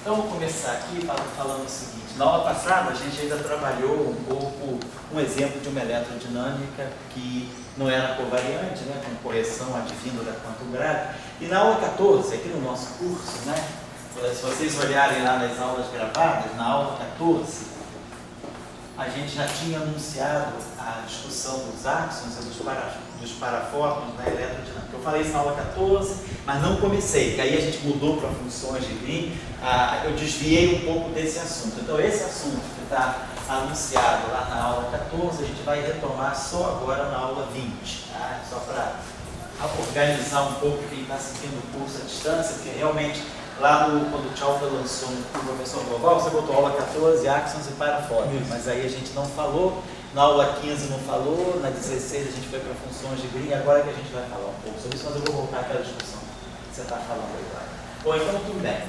Então, vou começar aqui falando o seguinte. Na aula passada, a gente ainda trabalhou um pouco um exemplo de uma eletrodinâmica que não era covariante, né, com correção advinda da quantum gravity. E na aula 14, aqui no nosso curso, né, se vocês olharem lá nas aulas gravadas, na aula 14, a gente já tinha anunciado a discussão dos áxions e dos parafórmions na eletrodinâmica. Eu falei isso na aula 14, mas não comecei, porque aí a gente mudou para funções de Green, eu desviei um pouco desse assunto. Então, esse assunto que está anunciado lá na aula 14, a gente vai retomar só agora na aula 20, tá? Só para organizar um pouco quem está seguindo o curso à distância, porque realmente lá quando o Tchalker lançou no Professor Global, você botou aula 14, áxions e parafórmions, mas aí a gente não falou, na aula 15 não falou, na 16 a gente foi para funções de Green, agora que a gente vai falar um pouco sobre isso, mas eu vou voltar àquela discussão que você está falando agora. Bom, então tudo bem.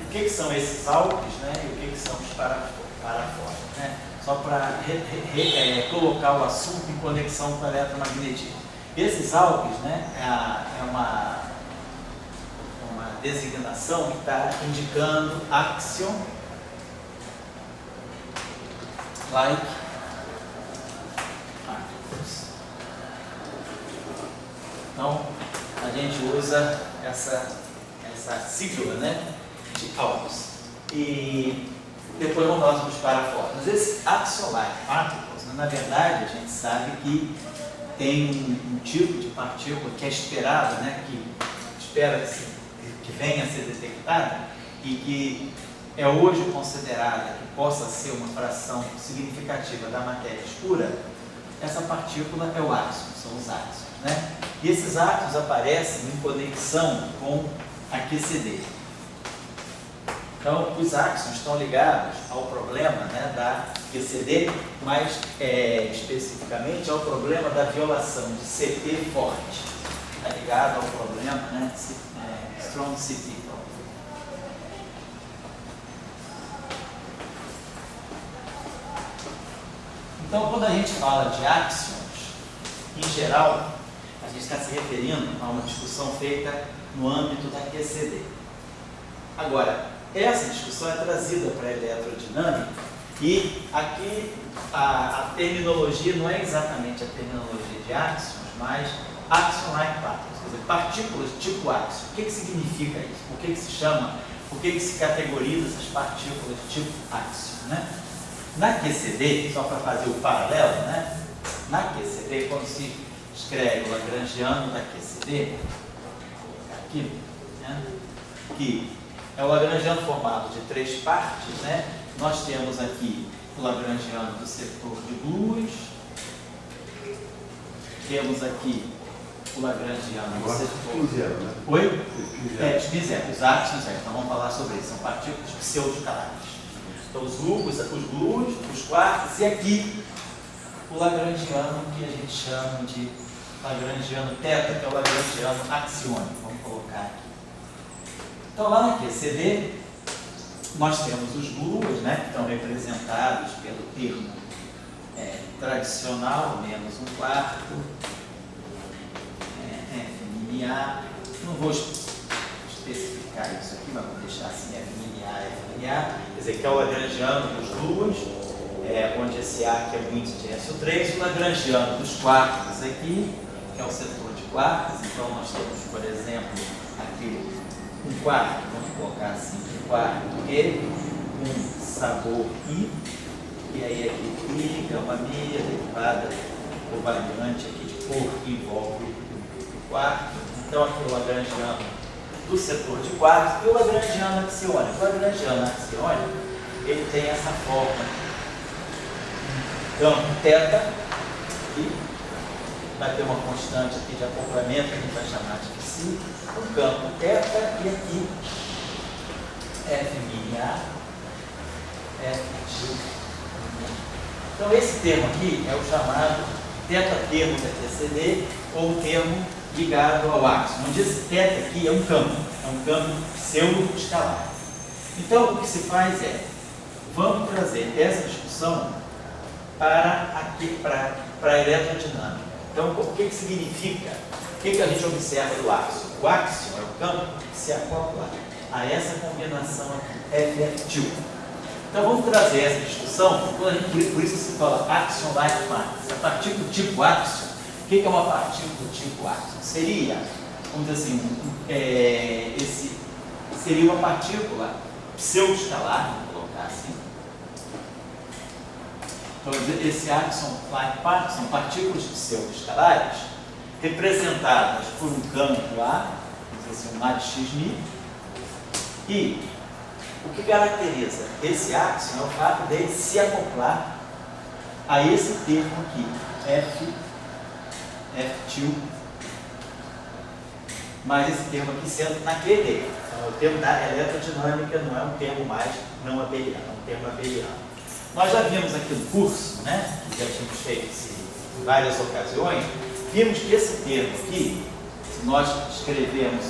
O que são esses alques, né, e o que são os parafórmions, né? Só para colocar o assunto em conexão com o eletromagnetismo. Esses alques, né, é uma designação que está indicando axion, like particles. Então, a gente usa essa sigla, né, de alques. E depois vamos falar sobre os parafórmions. Esse axion-like particles, né, na verdade, a gente sabe que tem um tipo de partícula que é esperado, né, que espera-se que venha a ser detectada e que é hoje considerada que possa ser uma fração significativa da matéria escura. Essa partícula é o áxion, são os áxions, né? E esses áxions aparecem em conexão com a QCD. Então, os áxions estão ligados ao problema, né, da QCD, mais especificamente ao problema da violação de CP forte. Está ligado ao problema, né, Strong CP. Então, quando a gente fala de áxions, em geral, a gente está se referindo a uma discussão feita no âmbito da QCD. Agora, essa discussão é trazida para a eletrodinâmica e aqui a terminologia não é exatamente a terminologia de áxions, mas axion-like particles, quer dizer, partículas tipo áxion. O que significa isso? Por que se chama, por que se categoriza essas partículas tipo áxion, né? Na QCD, só para fazer o paralelo, né? Na QCD, quando se escreve o lagrangiano da QCD, vou colocar aqui, né, que é o lagrangiano formado de três partes, né? Nós temos aqui o lagrangiano do setor de luz, temos aqui o lagrangiano do setor... Zero, né? Oi? Spin-zero. Os áxions, então vamos falar sobre isso, são partículas pseudo-escalares. Então os gluos, os quarks, e aqui o lagrangiano que a gente chama de lagrangiano θ, que é o lagrangiano axiônico. Vamos colocar aqui. Então, lá na QCD, nós temos os gluos, né, que estão representados pelo termo tradicional, menos um quarto, FMA. Não vou especificar isso aqui, mas vou deixar assim, FMA, quer dizer, que é o lagrangiano dos gluos, onde esse A aqui é o índice de SO3, o lagrangiano dos quarks aqui, que é o setor de quarks. Então, nós temos, por exemplo, aqui um quarto, vamos colocar assim, um quarto Q, um sabor I, e aí aqui I, que é uma meia derivada covariante aqui de cor que envolve o quarto. Então aqui o lagrangiano do setor de quartos e o lagrangiano axiônico. O lagrangiano axiônico, ele tem essa forma, campo θ, e vai ter uma constante aqui de acoplamento que a gente vai chamar de psi, o campo θ, e aqui F', F'. Então esse termo aqui é o chamado θ-termo da QCD, ou o termo ligado ao áxion, onde esse θ aqui é um campo pseudo-escalar. Então o que se faz vamos trazer essa discussão para a eletrodinâmica. Então, o que significa? O que a gente observa do áxion? O áxion é o campo que se acopla a essa combinação aqui, FF2. Então vamos trazer essa discussão, por isso se fala action-like particles. A partícula do tipo action, o que é uma partícula do tipo action? Seria, vamos dizer assim, seria uma partícula pseudo-escalar, vamos colocar assim. Então, esse action-like particles são partículas pseudo-escalares representadas por um campo A, vamos dizer assim, um A de x-mi, e o que caracteriza esse axion é o fato dele se acoplar a esse termo aqui, F2, mas esse termo aqui sendo naquele. Então, o termo da eletrodinâmica não é um termo mais não abeliano, é um termo abeliano. Nós já vimos aqui no curso, né, que já tínhamos feito em várias ocasiões, vimos que esse termo aqui, se nós escrevermos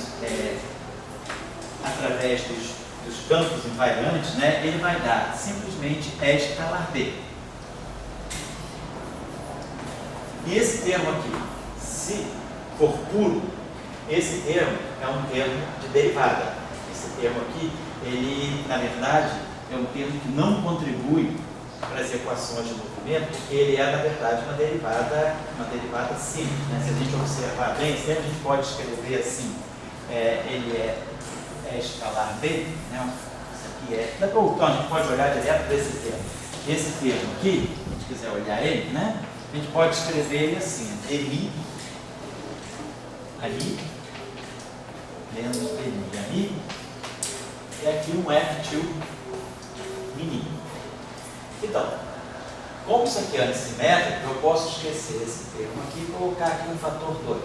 através dos campos invariantes, né, ele vai dar simplesmente E escalar B. E esse termo aqui, se for puro, esse termo é um termo de derivada. Esse termo aqui, ele, na verdade, é um termo que não contribui para as equações de movimento, porque ele é, na verdade, uma derivada simples. Né? Se a gente observar bem, sempre a gente pode escrever assim, ele é escalar B, né? Isso aqui é. Então a gente pode olhar direto para esse termo. Esse termo aqui, se a gente quiser olhar ele, né? A gente pode escrever ele assim, dmi ali, menos dmi ali, e aqui um F2 mini. Então, como isso aqui é assimétrico, eu posso esquecer esse termo aqui e colocar aqui um fator 2.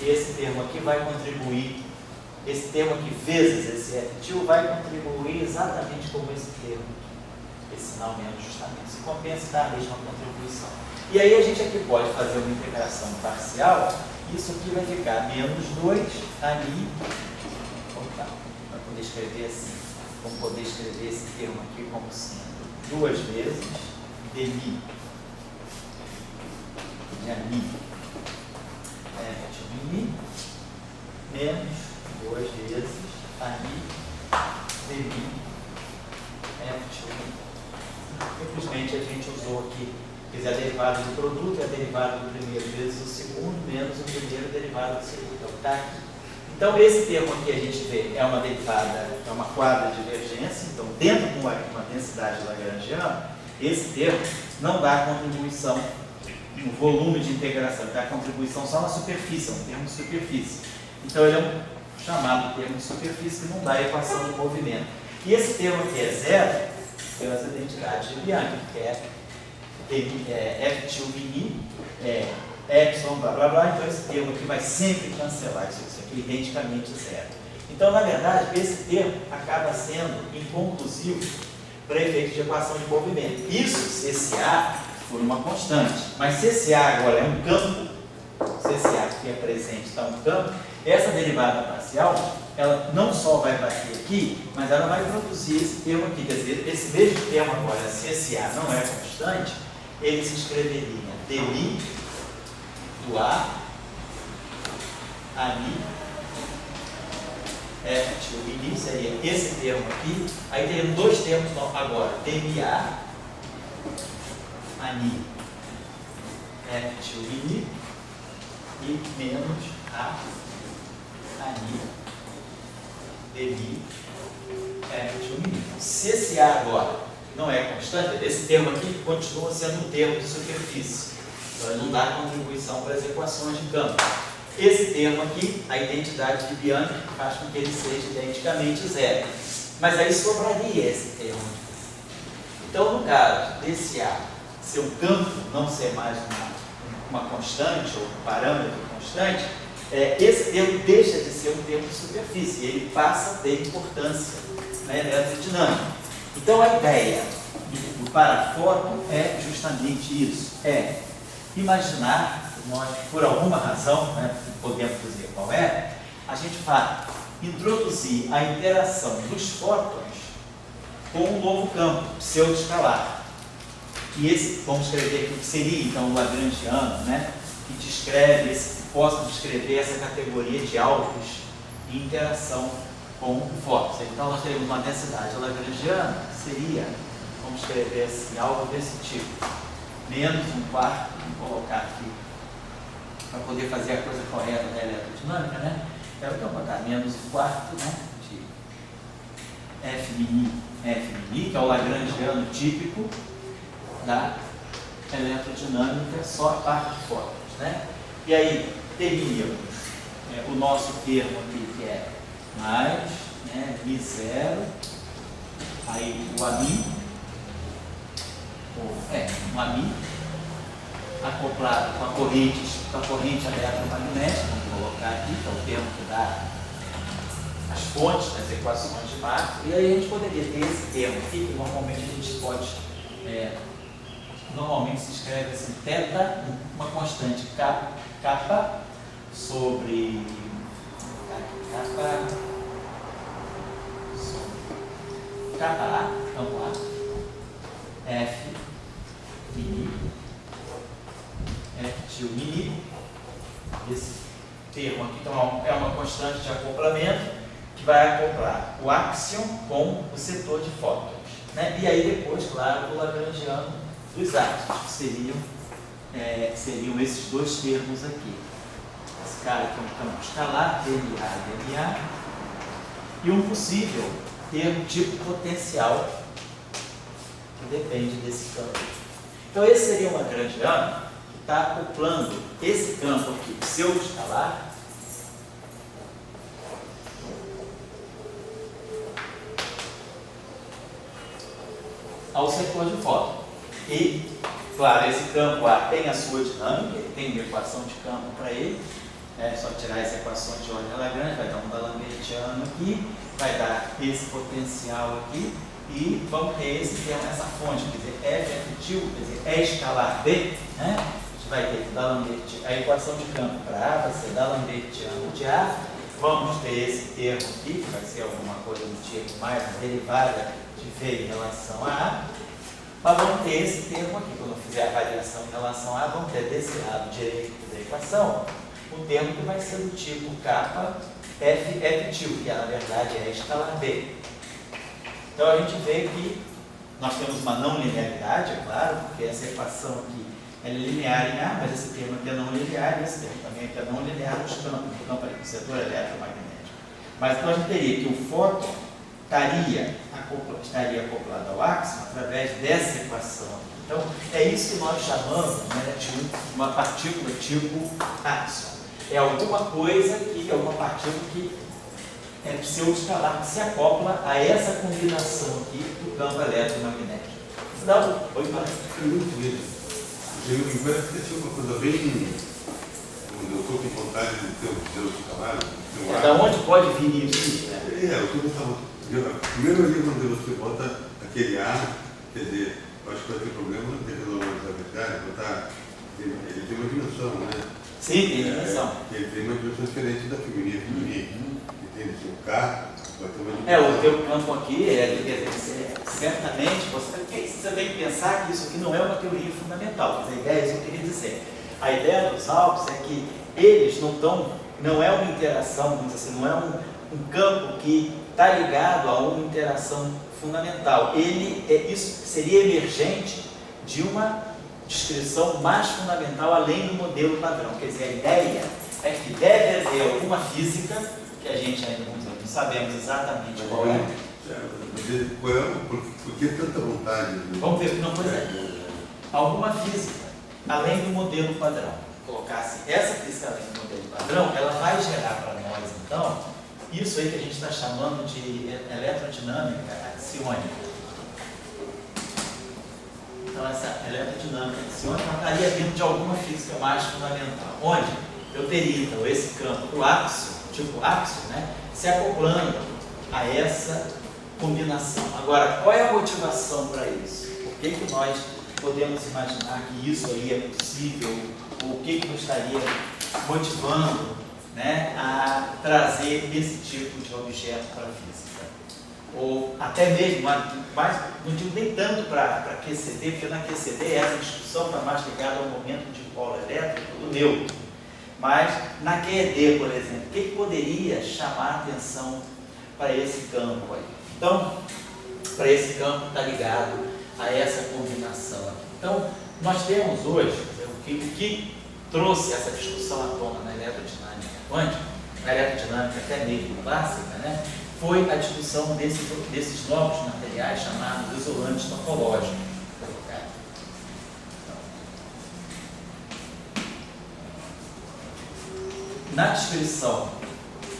E esse termo aqui vai contribuir. Esse termo aqui vezes esse F2 vai contribuir exatamente como esse termo aqui. Esse sinal menos justamente se compensa e dá a mesma contribuição. E aí a gente aqui pode fazer uma integração parcial. Isso aqui vai ficar menos 2 ali. Opa, vai poder escrever assim. Vamos poder escrever esse termo aqui como sendo 2 vezes dmi de ami F2 mini menos 2 vezes ali dmi F2. Simplesmente a gente usou aqui, quer a derivada do produto é a derivada do primeiro vezes o segundo, menos o primeiro derivado do segundo. Então, tá aqui. Então, esse termo aqui a gente vê é uma derivada, é uma quadra de divergência. Então, dentro de uma densidade lagrangiana, esse termo não dá contribuição no volume de integração, dá contribuição só na superfície, é um termo de superfície. Então, ele é um chamado termo de superfície que não dá equação de movimento. E esse termo aqui é zero pelas identidades de Bianchi, que é F2 mini, epsilon, blá blá blá. Então, esse termo aqui vai sempre cancelar isso aqui, identicamente zero. Então, na verdade, esse termo acaba sendo inconclusivo para efeito de equação de movimento. Isso se esse A for uma constante. Mas se esse A agora é um campo, se esse A que é presente está um campo, essa derivada parcial, ela não só vai bater aqui, mas ela vai produzir esse termo aqui. Quer dizer, esse mesmo termo agora, se esse A não é constante, ele se escreveria dmi do A ali F2 mini, seria esse termo aqui. Aí teremos dois termos agora, dma ani F2 mini e menos A ani dmi F2 mini. Se esse A agora não é constante, esse termo aqui continua sendo um termo de superfície. Então ele não dá contribuição para as equações de campo. Esse termo aqui, a identidade de Bianchi, faz com que ele seja identicamente zero. Mas aí sobraria esse termo. Então, no caso desse A ser um campo, não ser mais uma constante ou um parâmetro constante, esse termo deixa de ser um termo de superfície e ele passa a ter importância na eletrodinâmica. Então, a ideia do parafóton é justamente isso, imaginar, nós, por alguma razão, né, podemos dizer qual é, a gente vai introduzir a interação dos fótons com um novo campo, pseudo-escalar. E esse, vamos escrever aqui, que seria então o lagrangiano, né, que descreve, possa descrever essa categoria de alvos de interação com fótons. Então nós teríamos uma densidade lagrangiana, seria, vamos escrever assim, algo desse tipo, menos 1/4, vou colocar aqui, para poder fazer a coisa correta da eletrodinâmica, né? Quero que eu botar menos 1/4, né, de F mini, que é o lagrangiano típico da eletrodinâmica, só a parte de fótons, né? E aí teríamos o nosso termo aqui, que é mais, né, Mi0, aí o AMI, um AMI, acoplado com a corrente eletromagnética, vamos colocar aqui, que é o termo que dá as fontes das equações de Maxwell, e aí a gente poderia ter esse termo aqui, que normalmente a gente pode, normalmente se escreve assim, θ, uma constante kappa sobre kappa, vamos lá, F mini, F tio mini, esse termo aqui então, é uma constante de acoplamento que vai acoplar o áxion com o setor de fótons, né? E aí depois, claro, o lagrangiano dos átomos, que seriam esses dois termos aqui. Esse cara aqui é um campo escalar, dA, e um possível termo tipo potencial, que depende desse campo. Então esse seria um lagrangiano que está acoplando esse campo aqui, pseudo-escalar, ao setor de fóton. E, claro, esse campo A tem a sua dinâmica, ele tem uma equação de campo para ele, é só tirar essa equação de Euler-Lagrange, vai dar um D'Alembertiano aqui, vai dar esse potencial aqui, e vamos ter esse termo, essa fonte, quer dizer, F efetivo, quer dizer, é escalar B, né? A gente vai ter D'Alembertiano, a equação de campo para A vai ser D'Alembertiano de A, vamos ter esse termo aqui, que vai ser alguma coisa do tipo mais derivada de V em relação a A, mas vamos ter esse termo aqui, quando eu fizer a variação em relação a A, vamos ter desse lado direito da equação, o termo que vai ser do tipo kappa F efetivo, que na verdade é escalar B. Então a gente vê que nós temos uma não linearidade, é claro, porque essa equação aqui é linear em A, mas esse termo aqui é não linear, e esse termo também aqui é não linear nos campos, não para o setor eletromagnético. Mas então a gente teria que o fóton estaria acoplado ao áxion através dessa equação. Então é isso que nós chamamos, né, de uma partícula tipo áxion. É alguma coisa que, alguma partícula que é pseudo-escalar, que se acopla a essa combinação aqui do campo eletromagnético. Então, oi, pai. Me parece que tinha uma coisa bem. Eu estou com vontade de ter um pseudo-escalar. Da onde pode vir isso? Eu estou pensando. Primeiro ali, quando você bota aquele A, quer dizer, eu acho que vai ter problema de resolver arbitrário, botar. Ele tem uma dimensão, né? Sim, tem dimensão. Ele tem uma dimensão diferente da feminina. Que tem esse K, vai ter uma dimensão. O teu campo aqui, certamente, você tem que pensar que isso aqui não é uma teoria fundamental, mas a ideia é isso que eu queria dizer. A ideia dos Alpes é que eles não é uma interação, vamos dizer assim, não é um campo que está ligado a uma interação fundamental. Isso seria emergente de uma descrição mais fundamental além do modelo padrão. Quer dizer, a ideia é que deve haver alguma física, que a gente ainda não sabemos exatamente qual é. Por que tanta vontade? Vamos ver, não, pois é. Alguma física além do modelo padrão. Colocar assim, essa física além do modelo padrão, ela vai gerar para nós, então, isso aí que a gente está chamando de eletrodinâmica axiônica. Então, essa eletrodinâmica axiônica estaria dentro de alguma física mais fundamental, onde eu teria, então, esse campo do áxion, tipo áxion, né, se acoplando a essa combinação. Agora, qual é a motivação para isso? Por que nós podemos imaginar que isso aí é possível? O que nos estaria motivando, né, a trazer esse tipo de objeto para a física? Ou até mesmo, mas não digo nem tanto para QCD, porque na QCD essa discussão está mais ligada ao momento de polo elétrico do neutro. Mas na QED, por exemplo, o que poderia chamar a atenção para esse campo aí. Então, para esse campo está ligado a essa combinação aqui. Então, nós temos hoje, o que trouxe essa discussão à tona na eletrodinâmica quântica, na eletrodinâmica até mesmo clássica, né, foi a discussão desses novos materiais chamados isolantes topológicos. Na descrição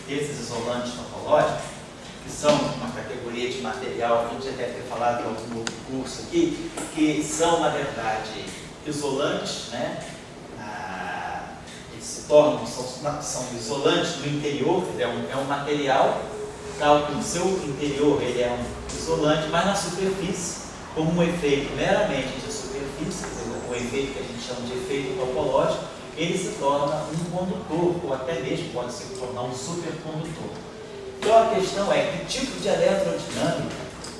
desses isolantes topológicos, que são uma categoria de material que a gente já deve ter falado em algum outro curso aqui, que são, na verdade, isolantes, né? Eles se tornam, são isolantes no interior, é um material, tal que no seu interior ele é um isolante, mas na superfície, como um efeito meramente de superfície, o efeito que a gente chama de efeito topológico, ele se torna um condutor, ou até mesmo pode se tornar um supercondutor. Então a questão é, que tipo de eletrodinâmica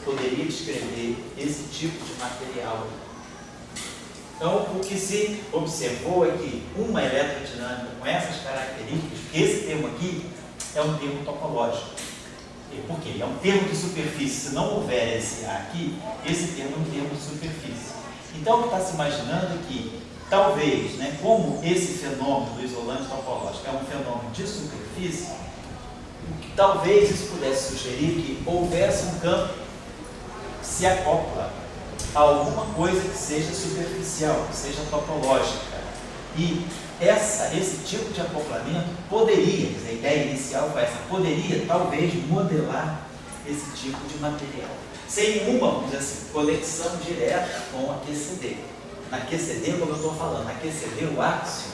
poderia descrever esse tipo de material? Então, o que se observou é que uma eletrodinâmica com essas características, esse termo aqui é um termo topológico. Por quê? É um termo de superfície. Se não houver esse A aqui, esse termo é um termo de superfície. Então, o que está se imaginando é que, talvez, né, como esse fenômeno do isolante topológico é um fenômeno de superfície, talvez isso pudesse sugerir que houvesse um campo que se acopla a alguma coisa que seja superficial, que seja topológica. E esse tipo de acoplamento poderia, a ideia inicial foi essa, poderia talvez modelar esse tipo de material, sem nenhuma, vamos dizer assim, conexão direta com a QCD. Na QCD, como eu estou falando, na QCD, o áxion,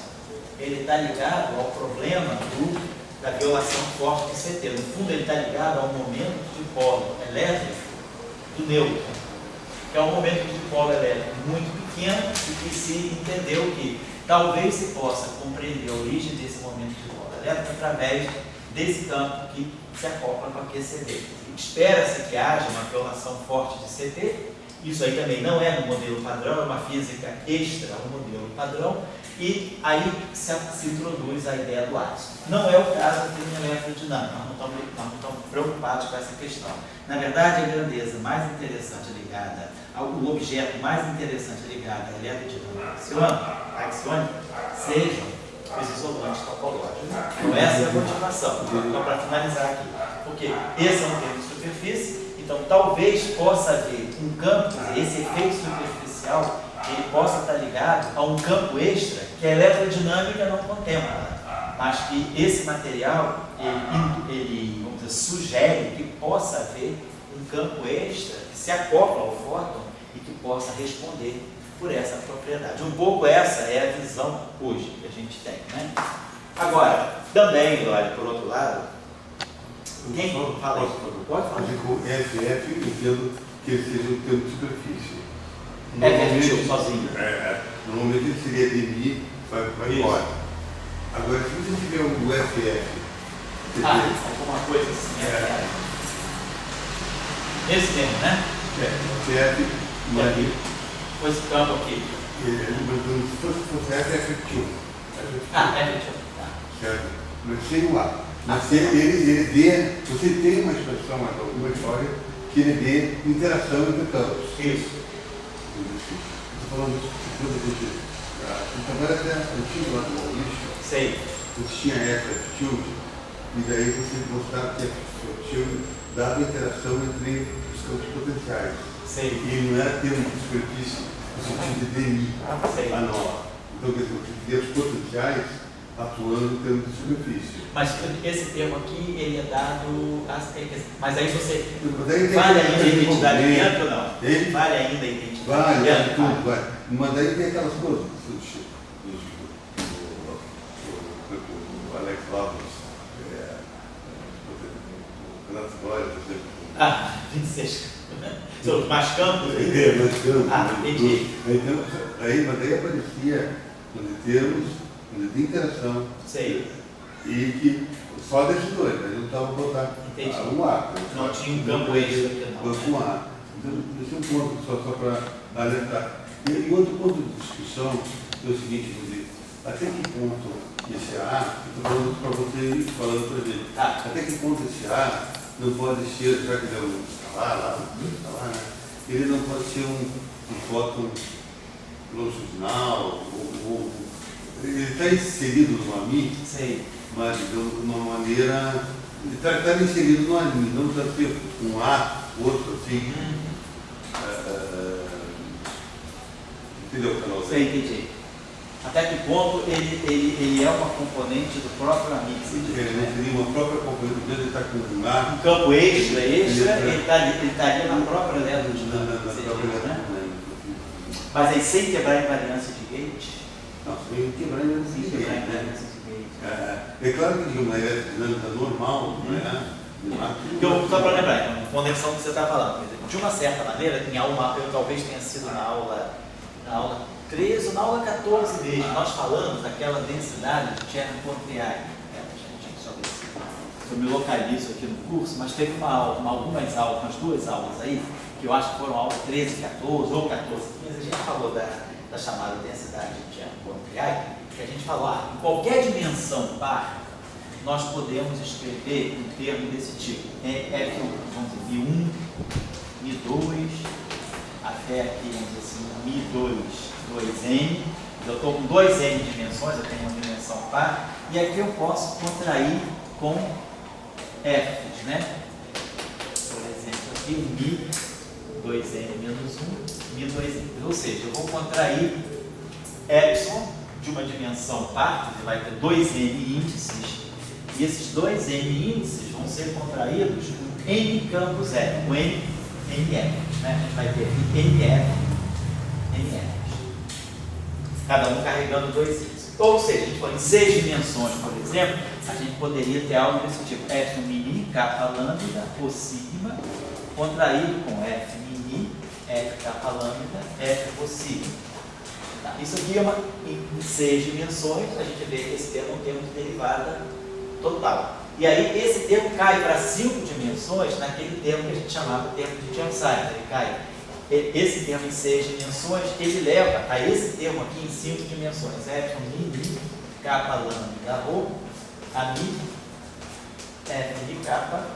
ele está ligado ao problema da violação forte do CT. No fundo, ele está ligado ao momento de polo elétrico do nêutron, que é um momento de polo elétrico muito pequeno e que se entendeu que talvez se possa compreender a origem desse momento de polo elétrico através desse campo que se acopla com a QCD. Espera-se que haja uma violação forte de CT. Isso aí também não é no modelo padrão, é uma física extra ao modelo padrão, e aí se introduz a ideia do áxion. Não é o caso aqui na eletrodinâmica, nós não estamos preocupados com essa questão. Na verdade, a grandeza mais interessante ligada, o objeto mais interessante ligado à eletrodinâmica axiônica, sejam os isolantes topológicos. Então, essa é a motivação. Então, para finalizar aqui, porque esse é um termo de superfície. Então, talvez possa haver um campo, esse efeito superficial, ele possa estar ligado a um campo extra que a eletrodinâmica não contempla, mas que esse material, ele vamos dizer, sugere que possa haver um campo extra que se acopla ao fóton e que possa responder por essa propriedade. Um pouco essa é a visão hoje que a gente tem, né? Agora, também, olha, por outro lado, quem fala isso? Pode falar. Com FF, eu entendo que ele seja um termo de superfície. FF sozinho. Normalmente ele seria DMI, vai embora. Agora, se você tiver um FF, alguma coisa assim. Esse mesmo, né? FF, mas com esse campo aqui. Se fosse FF2. FF2, tá. Certo? Mas sem o A. Mas ele dê, você tem uma expressão, alguma história, que ele dê interação entre campos. Isso. Estou falando isso quando a gente. Agora até antigo lá do Maurício. Sei. Você tinha FF2, e daí você mostrava que FF2 dava interação entre os campos potenciais. Sei. E não era termo de superfície no sentido de DMI. Sei. Então, quer dizer, você teria os potenciais atuando em termos de superfície. Mas esse termo aqui, ele é dado... Mas aí você... Vale ainda a identidade dentro ou não? Ele? Vale ainda a identidade Vale, dentro? tudo, vai. Mas daí tem aquelas coisas o Alex Lavros, o Renato Glória, por exemplo. 26. São mais campos? Mais campos. Entendi. Mas daí aparecia os termos de interação. Sei. E que só desses dois, mas não estava botando um A. Não tinha um campo extra aqui, não. Um A. Então, esse é um ponto só para alertar. E outro ponto de discussão é o seguinte, Rodrigo, até que ponto esse A, eu estou falando para você ir falando para ele, até que ponto esse A não pode ser, já que ele é um lá, né? Ele não pode ser um fóton longitudinal, ele está inserido no AMI, mas de uma maneira, ele está inserido no AMI, não precisa ter um A, outro assim. Entendeu o canal? Entendi. Até que ponto ele é uma componente do próprio AMI? Ele teria uma própria componente, ele está com um A. Um campo extra, ele estaria na própria eletrodinâmica. Mas aí sem quebrar a invariância de Gauge? Não, sem quebrar a invariância de Gauge. É claro que uma eletrodinâmica normal, né? Só para lembrar, então, conexão que você está falando, de uma certa maneira, em aula, eu talvez tenha sido na aula 13 ou na aula 14 mesmo, nós falamos daquela densidade de Cherny-Pontryagin. Eu me localizo aqui no curso, mas teve algumas aulas, umas 2 aulas aí, que eu acho que foram aulas 13, 14 ou 14, 15, a gente falou da chamada densidade de Cherny-Pontryagin, que a gente falou, em qualquer dimensão par, nós podemos escrever um termo desse tipo, vamos dizer, Mi1, Mi2, até aqui, vamos dizer assim, Mi2, 2N, eu estou com 2N dimensões, eu tenho uma dimensão par, e aqui eu posso contrair com F, né? Por exemplo, aqui o Mi 2N menos 1, Mi 2N, ou seja, eu vou contrair epsilon de uma dimensão par, que vai ter 2N índices, e esses 2N índices vão ser contraídos com N campos F, com NF, né? A gente vai ter aqui NF, cada um carregando 2 índices. Ou seja, a gente pode em 6 dimensões, por exemplo, a gente poderia ter algo desse tipo, F mini, kappa lambda, ou sigma, contraído com F mini, F kappa lambda, F ou sigma. Tá? Isso aqui é em 6 dimensões, a gente vê que esse termo é um termo de derivada total. E aí esse termo cai para 5 dimensões naquele termo que a gente chamava termo de Chern-Simons. Ele cai. Esse termo em 6 dimensões, ele leva a esse termo aqui em 5 dimensões. Epsilon mini, kappa lambda rho, a mi, F de kappa,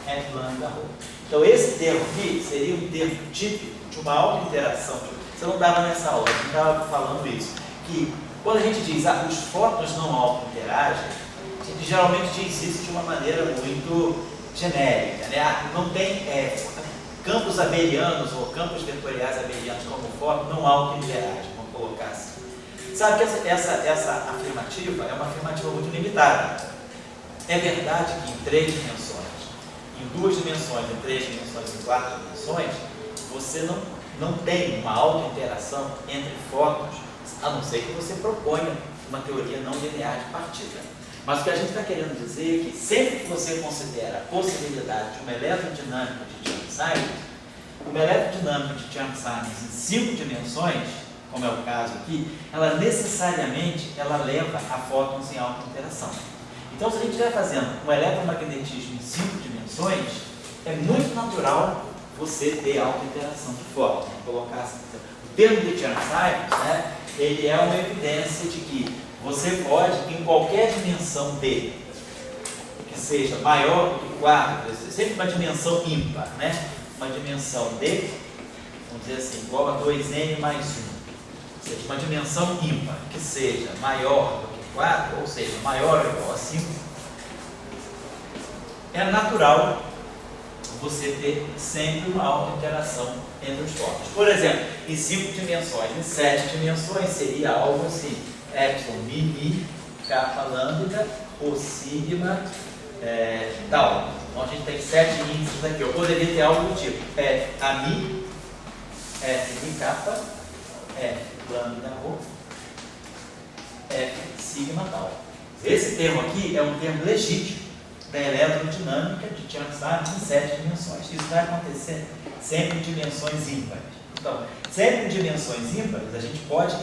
F lambda rho. Então esse termo aqui seria um termo típico de uma auto-interação. Você não dava nessa aula, você não estava falando isso. Que quando a gente diz os fótons não auto-interagem, a gente geralmente diz isso de uma maneira muito genérica, né? Não tem campos abelianos ou campos vetoriais abelianos como fóton não auto-interagem, vamos colocar assim. Sabe que essa afirmativa é uma afirmativa muito limitada. É verdade que em 3 dimensões, em 2 dimensões, em 3 dimensões, em 4 dimensões, você não tem uma auto-interação entre fótons, a não ser que você proponha uma teoria não linear de partida. Mas o que a gente está querendo dizer é que sempre que você considera a possibilidade de uma eletrodinâmica de Chern-Simons, uma eletrodinâmica de Chern-Simons em 5 dimensões, como é o caso aqui, ela necessariamente leva a fótons em auto-interação. Então, se a gente estiver fazendo um eletromagnetismo em 5 dimensões, é muito natural você ter auto-interação de fótons. Vamos colocar assim. O termo de Chern-Simons, né, ele é uma evidência de que você pode, em qualquer dimensão D, que seja maior do que 4, sempre uma dimensão ímpar, né? Uma dimensão D, vamos dizer assim, igual a 2N mais 1. Ou seja, uma dimensão ímpar que seja maior do que 4, ou seja, maior ou igual a 5, é natural você ter sempre uma auto-interação entre os fótons. Por exemplo, em 5 dimensões, em 7 dimensões seria algo assim, epsilon mini, kappa lambda, ou sigma, tal. Então a gente tem 7 índices aqui. Eu poderia ter algo do tipo F a mi, F de kappa, F lambda rho, F sigma tal. Esse termo aqui é um termo legítimo da eletrodinâmica de Chern-Simons em 7 dimensões. Isso vai acontecer sempre em dimensões ímpares. Então, sempre em dimensões ímpares, a gente pode,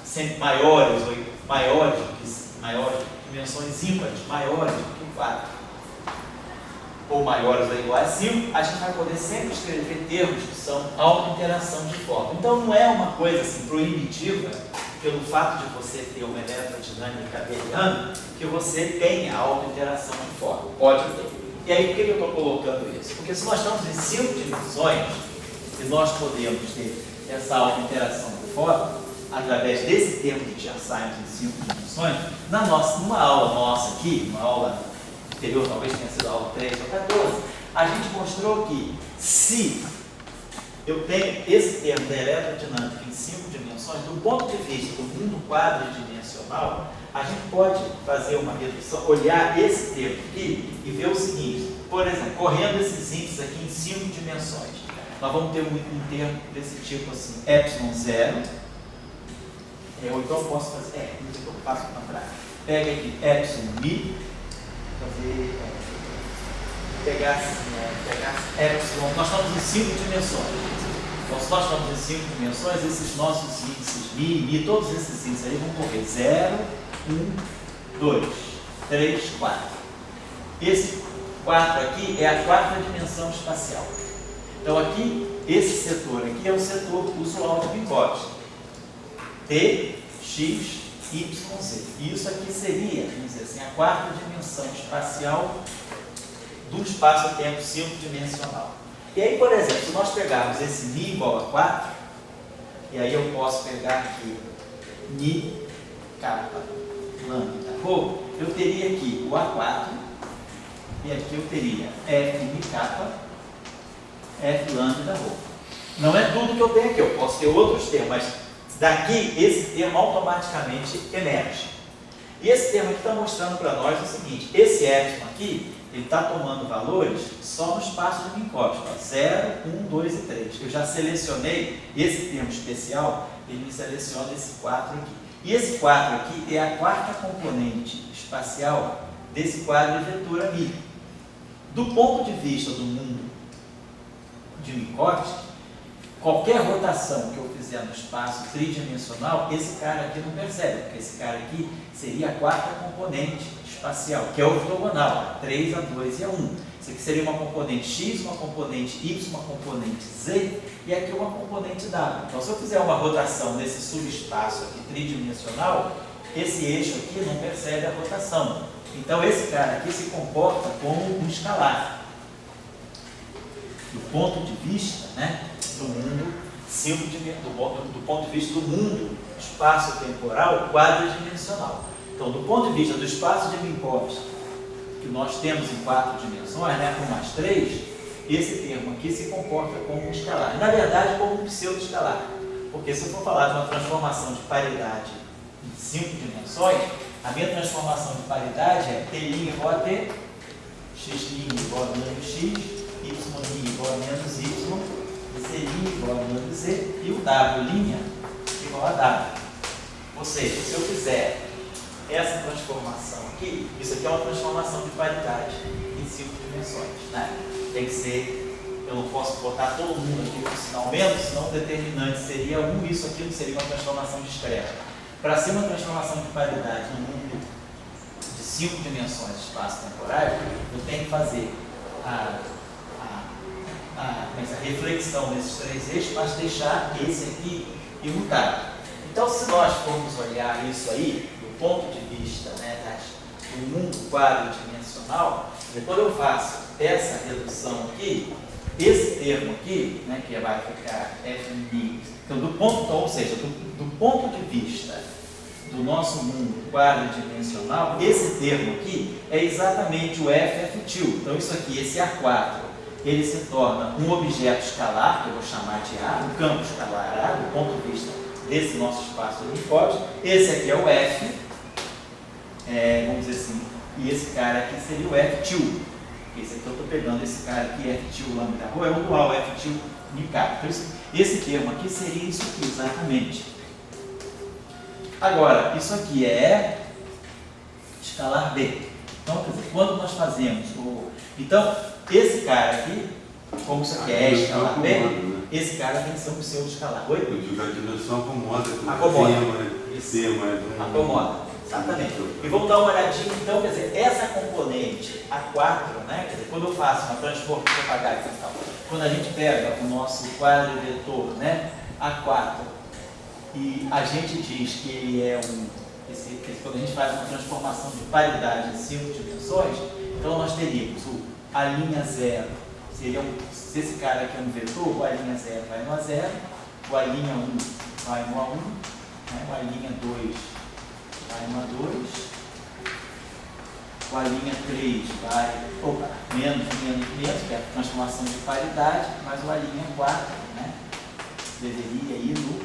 sempre maiores, dimensões ímpares, maiores do que 4, ou maiores ou iguais a 5, a gente vai poder sempre escrever termos que são auto-interação de fóton. Então, não é uma coisa assim proibitiva, pelo fato de você ter uma eletrodinâmica abeliana, que você tenha auto-interação de fóton. Pode ter. E aí, por que eu estou colocando isso? Porque se nós estamos em 5 dimensões, e nós podemos ter essa auto-interação de fora, através desse termo que já saímos em 5 dimensões, numa aula nossa aqui, uma aula anterior, talvez tenha sido a aula 3 ou 14, a gente mostrou que se eu tenho esse termo da eletrodinâmica em 5 dimensões, do ponto de vista do mundo quadridimensional, a gente pode fazer uma redução, olhar esse termo aqui e ver o seguinte, por exemplo, correndo esses índices aqui em 5 dimensões, nós vamos ter um termo desse tipo assim, ε0, ou então eu posso fazer, eu faço o contrário, pega aqui εmi, pegar epsilon, nós estamos em 5 dimensões. Então, se nós estamos em 5 dimensões, esses nossos índices mi, todos esses índices aí vão correr 0, 1, 2, 3, 4. Esse 4 aqui é a 4ª dimensão espacial. Então, aqui, esse setor aqui é o setor usual de Minkowski. T, X, Y, Z. E isso aqui seria, vamos dizer assim, a 4ª dimensão espacial do espaço-tempo 5-dimensional. E aí, por exemplo, se nós pegarmos esse Mi igual a 4, e aí eu posso pegar aqui Mi, kappa, lambda, rho, eu teria aqui o A4, e aqui eu teria F Mi kappa, F lambda, rho. Não é tudo que eu tenho aqui, eu posso ter outros termos, mas daqui esse termo automaticamente emerge. E esse termo aqui está mostrando para nós o seguinte, esse epsilon aqui, ele está tomando valores só no espaço de Minkowski, 0, 1, 2 e 3. Eu já selecionei esse termo especial, ele me seleciona esse 4 aqui. E esse 4 aqui é a 4ª componente espacial desse quadro de vetor Mi. Do ponto de vista do mundo de Minkowski, qualquer rotação que eu fizer no espaço tridimensional, esse cara aqui não percebe, porque esse cara aqui seria a 4ª componente espacial, que é ortogonal, a 3, a 2 e a 1. Isso aqui seria uma componente X, uma componente Y, uma componente Z, e aqui uma componente W. Então, se eu fizer uma rotação nesse subespaço aqui tridimensional, esse eixo aqui não percebe a rotação. Então, esse cara aqui se comporta como um escalar. Do ponto de vista, né, do mundo, do ponto de vista do mundo espaço-temporal quadridimensional. Então, do ponto de vista do espaço de Minkowski, que nós temos em 4 dimensões, né, com mais 3, esse termo aqui se comporta como um escalar. Na verdade, como um pseudo-escalar. Porque se eu for falar de uma transformação de paridade em 5 dimensões, a minha transformação de paridade é T' igual a T, X' igual a menos X, Y' igual a menos Y, Z' igual a menos Z e o W' igual a W. Ou seja, se eu fizer essa transformação aqui, isso aqui é uma transformação de paridade em 5 dimensões, né? Tem que ser, eu não posso botar todo mundo aqui com sinal menos, senão o determinante seria 1, isso aqui não seria uma transformação discreta. Para ser uma transformação de paridade no mundo de 5 dimensões espaço-temporais, eu tenho que fazer a reflexão desses 3 eixos, mas deixar esse aqui imutável. Então, se nós formos olhar isso aí, ponto de vista, né, do mundo quadridimensional, quando eu faço essa redução aqui, esse termo aqui, né, que vai ficar FMI, então, ou seja, do ponto de vista do nosso mundo quadridimensional, esse termo aqui é exatamente o FF2. Então, isso aqui, esse A4, ele se torna um objeto escalar, que eu vou chamar de A, um campo escalar A, do ponto de vista desse nosso espaço de Minkowski. Esse aqui é o F, vamos dizer assim, e esse cara aqui seria o F2. Esse aqui eu estou pegando, esse cara aqui, F2 lambda rho, é o dual F2 Mi kappa. Então, esse termo aqui seria isso aqui, exatamente. Agora, isso aqui é escalar B. Então, quer dizer, quando nós fazemos o... Então, esse cara aqui, como isso aqui é escalar B, esse cara tem que ser um pseudo-escalar. Oi? A dimensão acomoda. Acomoda. Exatamente. E vamos dar uma olhadinha, então, quer dizer, essa componente A4, né, quer dizer, quando eu faço uma transformação, deixa eu apagar aqui e tal, quando a gente pega o nosso quadro vetor, né, A4, e a gente diz que ele é quando a gente faz uma transformação de paridade em 5 dimensões, então nós teríamos o a linha 0 seria se esse cara aqui é um vetor, o a linha 0 vai no A0, o a linha 1 vai no A1, né? O a linha 2 vai no A2, o a linha 3 vai, menos, que é a transformação de paridade, mas o a linha 4, né? Deveria ir no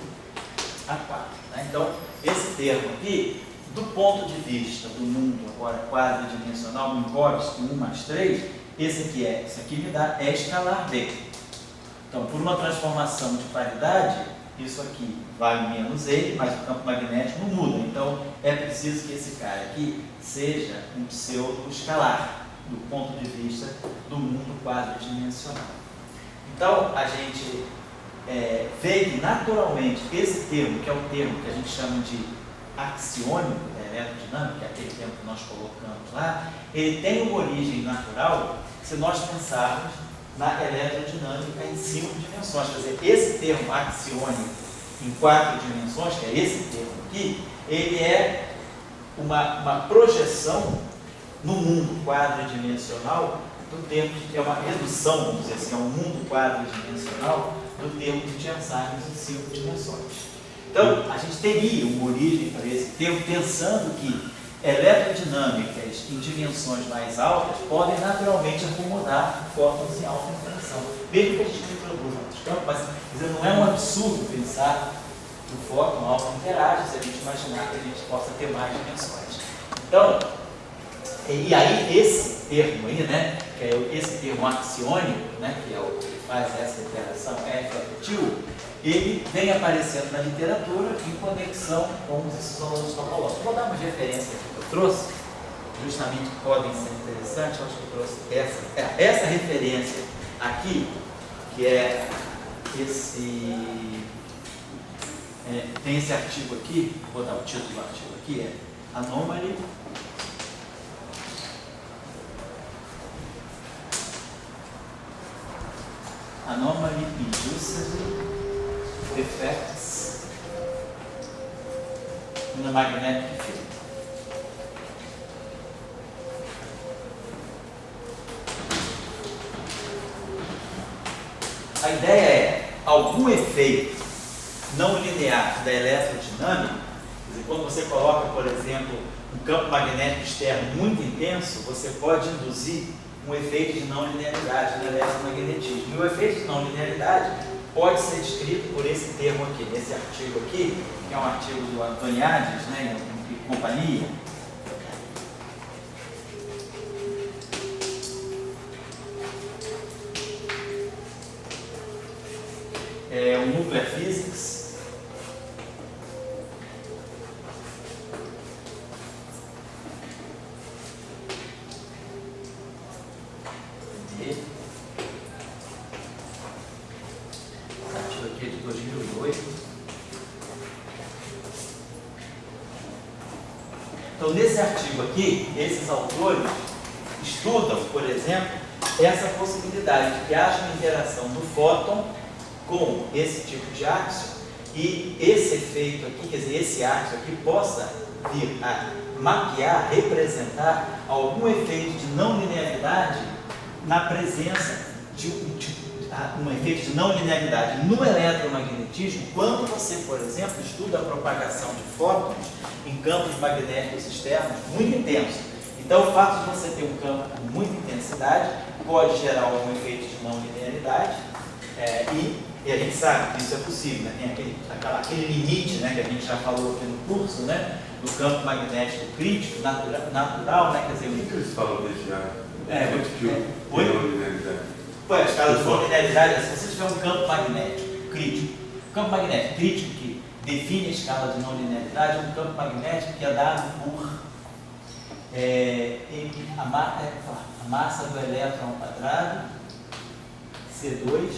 A4. Né? Então, esse termo aqui, do ponto de vista do mundo agora quadridimensional, em cores com 1 mais 3, isso aqui me dá é escalar B. Então, por uma transformação de paridade, isso aqui vale menos E, mas o campo magnético não muda. Então, é preciso que esse cara aqui seja um pseudo-escalar, do ponto de vista do mundo quadridimensional. Então, a gente vê que, naturalmente, esse termo, que é o termo que a gente chama de axiônico da eletrodinâmica, que é aquele termo que nós colocamos lá, ele tem uma origem natural se nós pensarmos na eletrodinâmica em 5 dimensões. Quer dizer, esse termo axiônico em 4 dimensões, que é esse termo aqui, ele é uma projeção no mundo quadridimensional do termo, é uma redução, vamos dizer assim, é um mundo quadridimensional do termo de Chern-Simons em 5 dimensões. Então, a gente teria uma origem para esse termo pensando que eletrodinâmicas em dimensões mais altas podem naturalmente acomodar fótons em alta interação, mesmo que a gente não introduza outros campos, mas dizer, não é um absurdo pensar que o fóton alto interage se a gente imaginar que a gente possa ter mais dimensões. Então, e aí esse termo aí, né, que é esse termo axiônico, né, que é o que faz essa interação F-F-Til, ele vem aparecendo na literatura em conexão com os isosomos topológicos. Vou dar uma referência aqui que eu trouxe, justamente que podem ser interessantes. Eu acho que eu trouxe essa referência aqui, que é esse. Tem esse artigo aqui, vou dar o título do artigo aqui, é Anomaly Induced Effects in a Magnetic Field. A ideia é algum efeito não linear da eletrodinâmica. Quer dizer, quando você coloca, por exemplo, um campo magnético externo muito intenso, você pode induzir um efeito de não linearidade no eletromagnetismo. E o efeito de não linearidade pode ser descrito por esse termo aqui, nesse artigo aqui, que é um artigo do Antoniades, né, e companhia. É o Nuclear Physics. Então, nesse artigo aqui, esses autores estudam, por exemplo, essa possibilidade de que haja uma interação do fóton com esse tipo de áxio e esse efeito aqui, quer dizer, esse áxio aqui possa vir a mapear, representar algum efeito de não linearidade na presença de um efeito de não linearidade no eletromagnetismo, quando você, por exemplo, estuda a propagação de fótons em campos magnéticos externos muito intensos. Então, o fato de você ter um campo com muita intensidade pode gerar algum efeito de não linearidade, e a gente sabe que isso é possível, né? Tem aquele limite, né, que a gente já falou aqui no curso, né, do campo magnético crítico, natural, né, quer dizer... O que eles falam desse ar? A escala de não linearidade, se você tiver um campo magnético crítico, o campo magnético crítico que define a escala de não linearidade é um campo magnético que é dado por a massa do elétron ao quadrado, C2,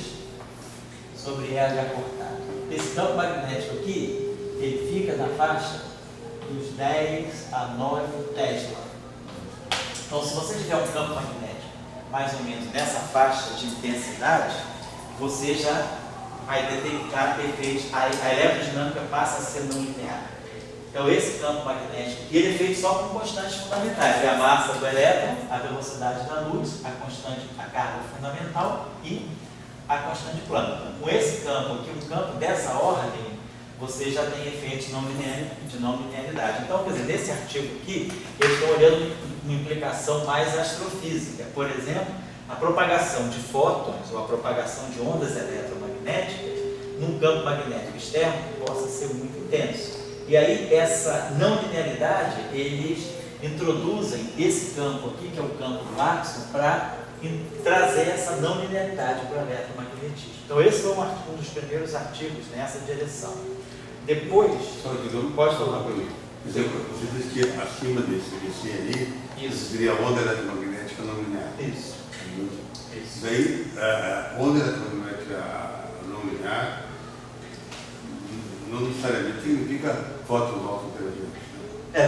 sobre L acortado. Esse campo magnético aqui, ele fica na faixa dos 10 a 9 Tesla. Então, se você tiver um campo magnético mais ou menos nessa faixa de intensidade, você já vai detectar efeitos, a eletrodinâmica passa a ser não linear. Então esse campo magnético, ele é feito só com constantes fundamentais, é a massa do elétron, a velocidade da luz, a constante, a carga fundamental e a constante de Planck. Com esse campo aqui, um campo dessa ordem, você já tem efeitos de não linearidade. Então, quer dizer, nesse artigo aqui, eles estão olhando uma implicação mais astrofísica. Por exemplo, a propagação de fótons ou a propagação de ondas eletromagnéticas num campo magnético externo possa ser muito intenso. E aí, essa não linearidade, eles introduzem esse campo aqui, que é o campo do áxion, para trazer essa não linearidade para o eletromagnetismo. Então, esse foi um dos primeiros artigos nessa direção. Depois, pode falar para mim. Você disse que acima desse aí, isso seria a onda eletromagnética não linear. Isso. Daí, a onda eletromagnética não linear não necessariamente significa fótons auto-interativos.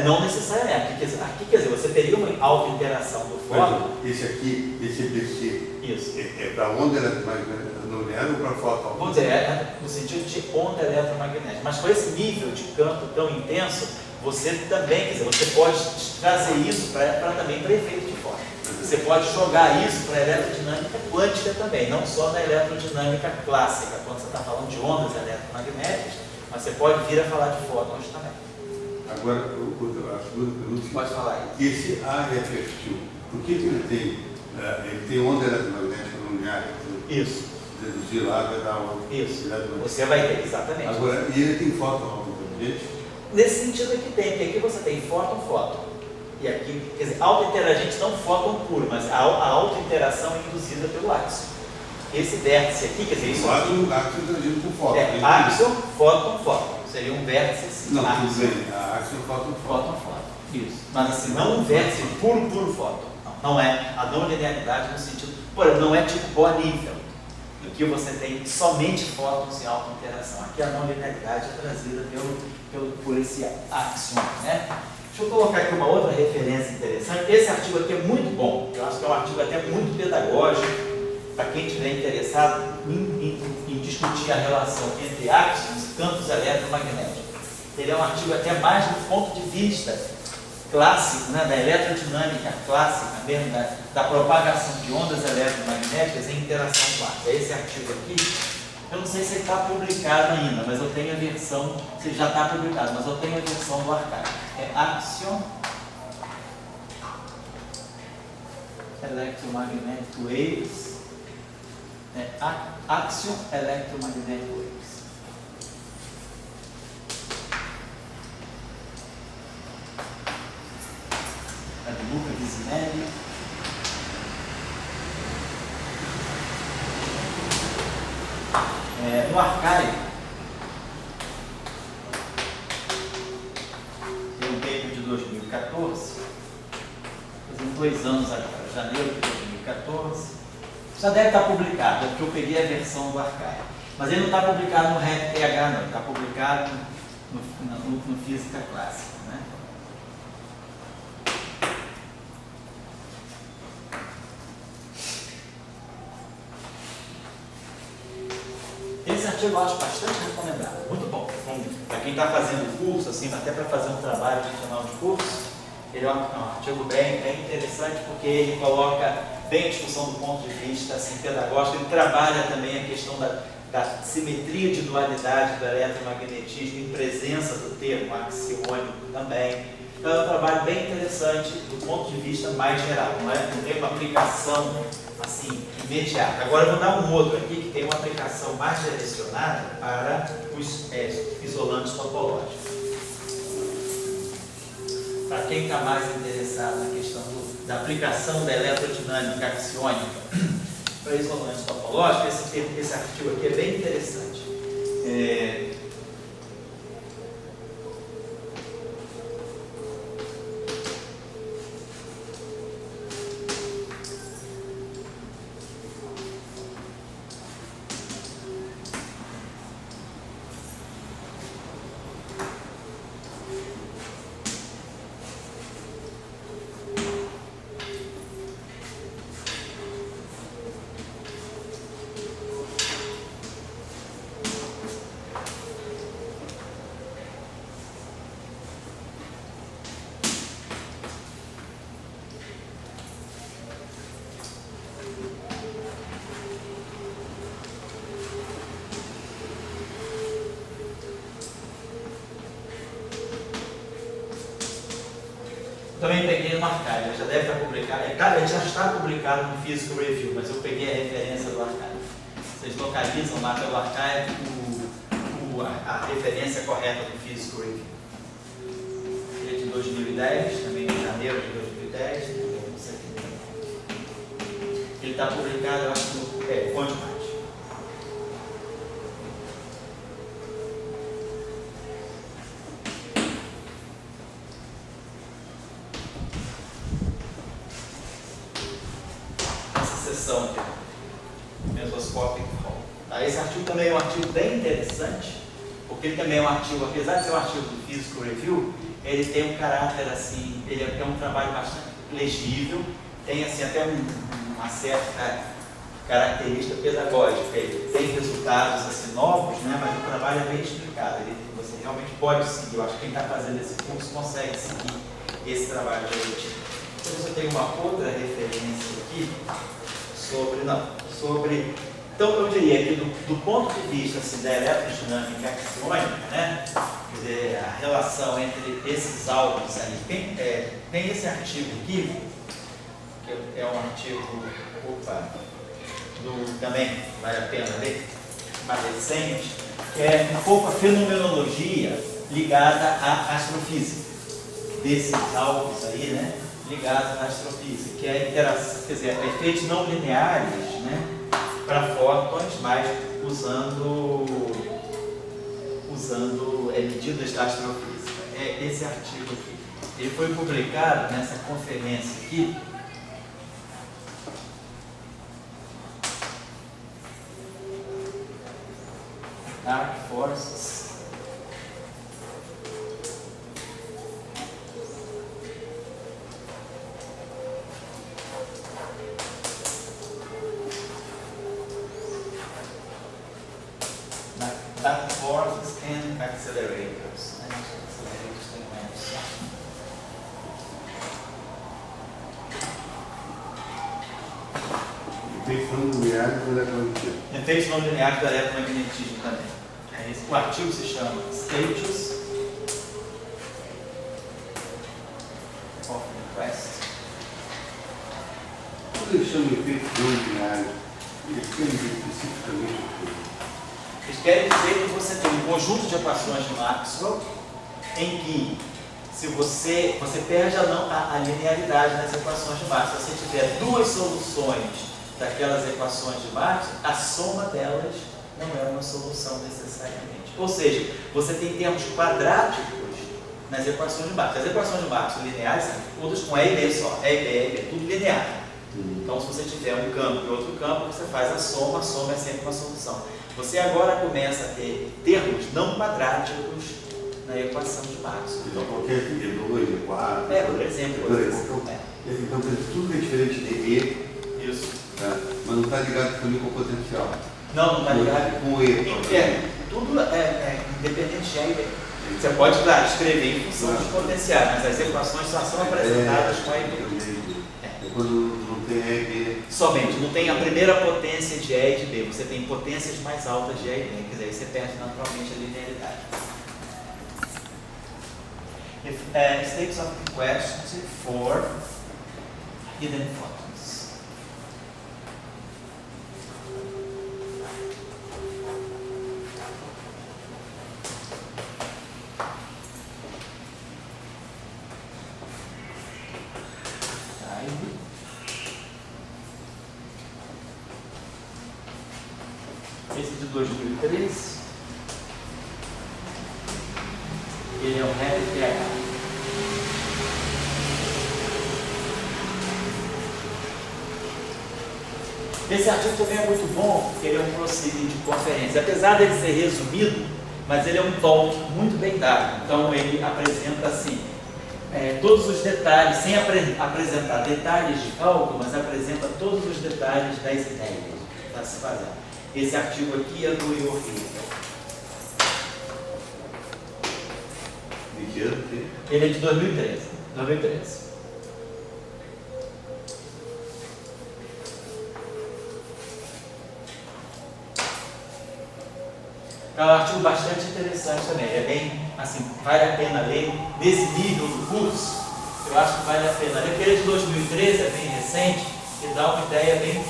Não necessariamente. Aqui, quer dizer, você teria uma auto-interação do fóton. Esse aqui, esse EPC, isso. É para onda eletromagnética não linear ou para fóton? Vamos dizer, no sentido de onda eletromagnética. Mas com esse nível de campo tão intenso, você também, quer dizer, você pode trazer isso também para efeito de fóton. Você pode jogar isso para a eletrodinâmica quântica também, não só na eletrodinâmica clássica, quando você está falando de ondas eletromagnéticas, mas você pode vir a falar de fótons também. Agora, a segunda pergunta. Pode falar isso. Esse AFF2, por que ele tem onda eletromagnética não linear? Isso. Deduzir lá vai dar onda. Isso. Você vai ter, exatamente. Agora, e ele tem fóton auto-interagente? Nesse sentido aqui tem, porque aqui você tem fóton. E aqui, quer dizer, auto-interagente não fóton puro, mas a auto-interação é induzida pelo áxion. Esse vértice aqui, quer dizer, isso o áxion interagindo com fóton. Áxion, fóton. Seria um vértice assim. Não, tudo bem. A áxion, fóton. Isso. Mas assim, não um vértice puro fóton. Não é. A não linearidade no sentido, não é tipo boa nível. Aqui você tem somente fótons em auto-interação. Aqui a não linearidade é trazida por esse áxion, né? Deixa eu colocar aqui uma outra referência interessante. Esse artigo aqui é muito bom. Eu acho que é um artigo até muito pedagógico para quem estiver interessado em discutir a relação entre áxions e campos eletromagnéticos. Ele é um artigo até mais do ponto de vista clássico, né, da eletrodinâmica clássica mesmo, da propagação de ondas eletromagnéticas em interação quântica. Esse artigo aqui, eu não sei se ele está publicado ainda, mas eu tenho a versão, se já está publicado, mas eu tenho a versão do archive. É Axion Electromagnetic Waves. Axion Electromagnetic Waves. É do Luca Visinelli. No archive, tem um paper de 2014, fazendo 2 anos agora, janeiro de 2014. Já deve estar publicado, porque eu peguei a versão do archive. Mas ele não está publicado no REP-TH, não, ele está publicado no Física Clássica, né? Esse artigo eu acho bastante recomendado, muito bom. Para quem está fazendo curso, assim, até para fazer um trabalho de final de curso, ele é um artigo bem interessante, porque ele coloca bem a discussão do ponto de vista assim, pedagógico. Ele trabalha também a questão da simetria de dualidade do eletromagnetismo em presença do termo axiônico também. Então é um trabalho bem interessante do ponto de vista mais geral, não tem uma aplicação assim, imediata. Agora eu vou dar um outro aqui que tem uma aplicação mais direcionada para os isolantes topológicos. Para quem está mais interessado na questão da aplicação da eletrodinâmica axiônica para isolantes topológicos, esse artigo aqui é bem interessante. Também peguei no Archive, já deve estar publicado, ele já está publicado no Physical Review, mas eu peguei a referência do Archive. Vocês localizam lá pelo Archive a referência correta do Physical Review. Ele é de 2010, também de janeiro de 2010, ele está publicado, eu acho, no Conte. Mesoscopic Hall. Esse artigo também é um artigo bem interessante, porque ele também é um artigo, apesar de ser um artigo do Physical Review, ele tem um caráter assim, ele é um trabalho bastante legível, tem assim até uma certa característica pedagógica, ele tem resultados assim novos, né, mas o trabalho é bem explicado, você realmente pode seguir, eu acho que quem está fazendo esse curso consegue seguir esse trabalho legítimo. Então você tem uma outra referência aqui, então eu diria que do ponto de vista assim, da eletrodinâmica axiônica, né, quer dizer, a relação entre esses álbuns aí, tem esse artigo aqui, que é um artigo, também vale a pena ler, mais recente, que é um pouco a fenomenologia ligada à astrofísica, desses álbuns aí, né, ligados à astrofísica, que é interação, quer dizer, efeitos não lineares, né, para fótons, mas usando medidas da astrofísica. É esse artigo aqui. Ele foi publicado nessa conferência aqui, Dark Forces. Dark forces and accelerators. Accelerators tem menos. Efeitos não lineares do eletromagnetismo. Efeitos não lineares do eletromagnetismo também. O artigo se chama Status of Request. Quando eles chamam de efeitos não lineares, eles querem dizer especificamente o que? Eles querem dizer que você tem um conjunto de equações de Maxwell em que, se você perde a linearidade nas equações de Maxwell. Se você tiver duas soluções daquelas equações de Maxwell, a soma delas não é uma solução necessariamente. Ou seja, você tem termos quadráticos nas equações de Maxwell. As equações de Maxwell lineares são todas com E e B só. E, B, tudo linear. Então, se você tiver um campo e outro campo, você faz a soma é sempre uma solução. Você agora começa a ter termos não quadráticos na equação de Maxwell. Então, qualquer E2, E4... por exemplo. Então, tudo que é diferente de E... Isso. Tá? Mas não está ligado também com o potencial. Não está ligado com o E. Tudo é independente de E e B. Você pode, claro, escrever em função dos potenciais, mas as equações só são apresentadas com E e B. Quando não tem E e B. Somente, não tem a primeira potência de E e de B, você tem potências mais altas de E e B, quer dizer, aí você perde naturalmente a linearidade. States of request for hidden photons. Esse de 2003, ele é um RPH. Esse artigo também é muito bom, porque ele é um proceeding de conferência. Apesar dele ser resumido, mas ele é um talk muito bem dado. Então ele apresenta assim, todos os detalhes, sem apresentar detalhes de cálculo, mas apresenta todos os detalhes das ideias para se fazer. Esse artigo aqui é do Iorri. De que ano? Ele é de 2013. É um artigo bastante interessante também. É bem, assim, vale a pena ler. Nesse nível do curso, Eu acho que vale a pena. Aquele de 2013 é bem recente e dá uma ideia bem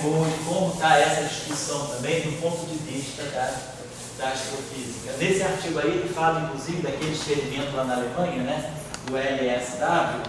boa de como está essa discussão também do ponto de vista da astrofísica. Nesse artigo aí ele fala inclusive daquele experimento lá na Alemanha, né, do LSW,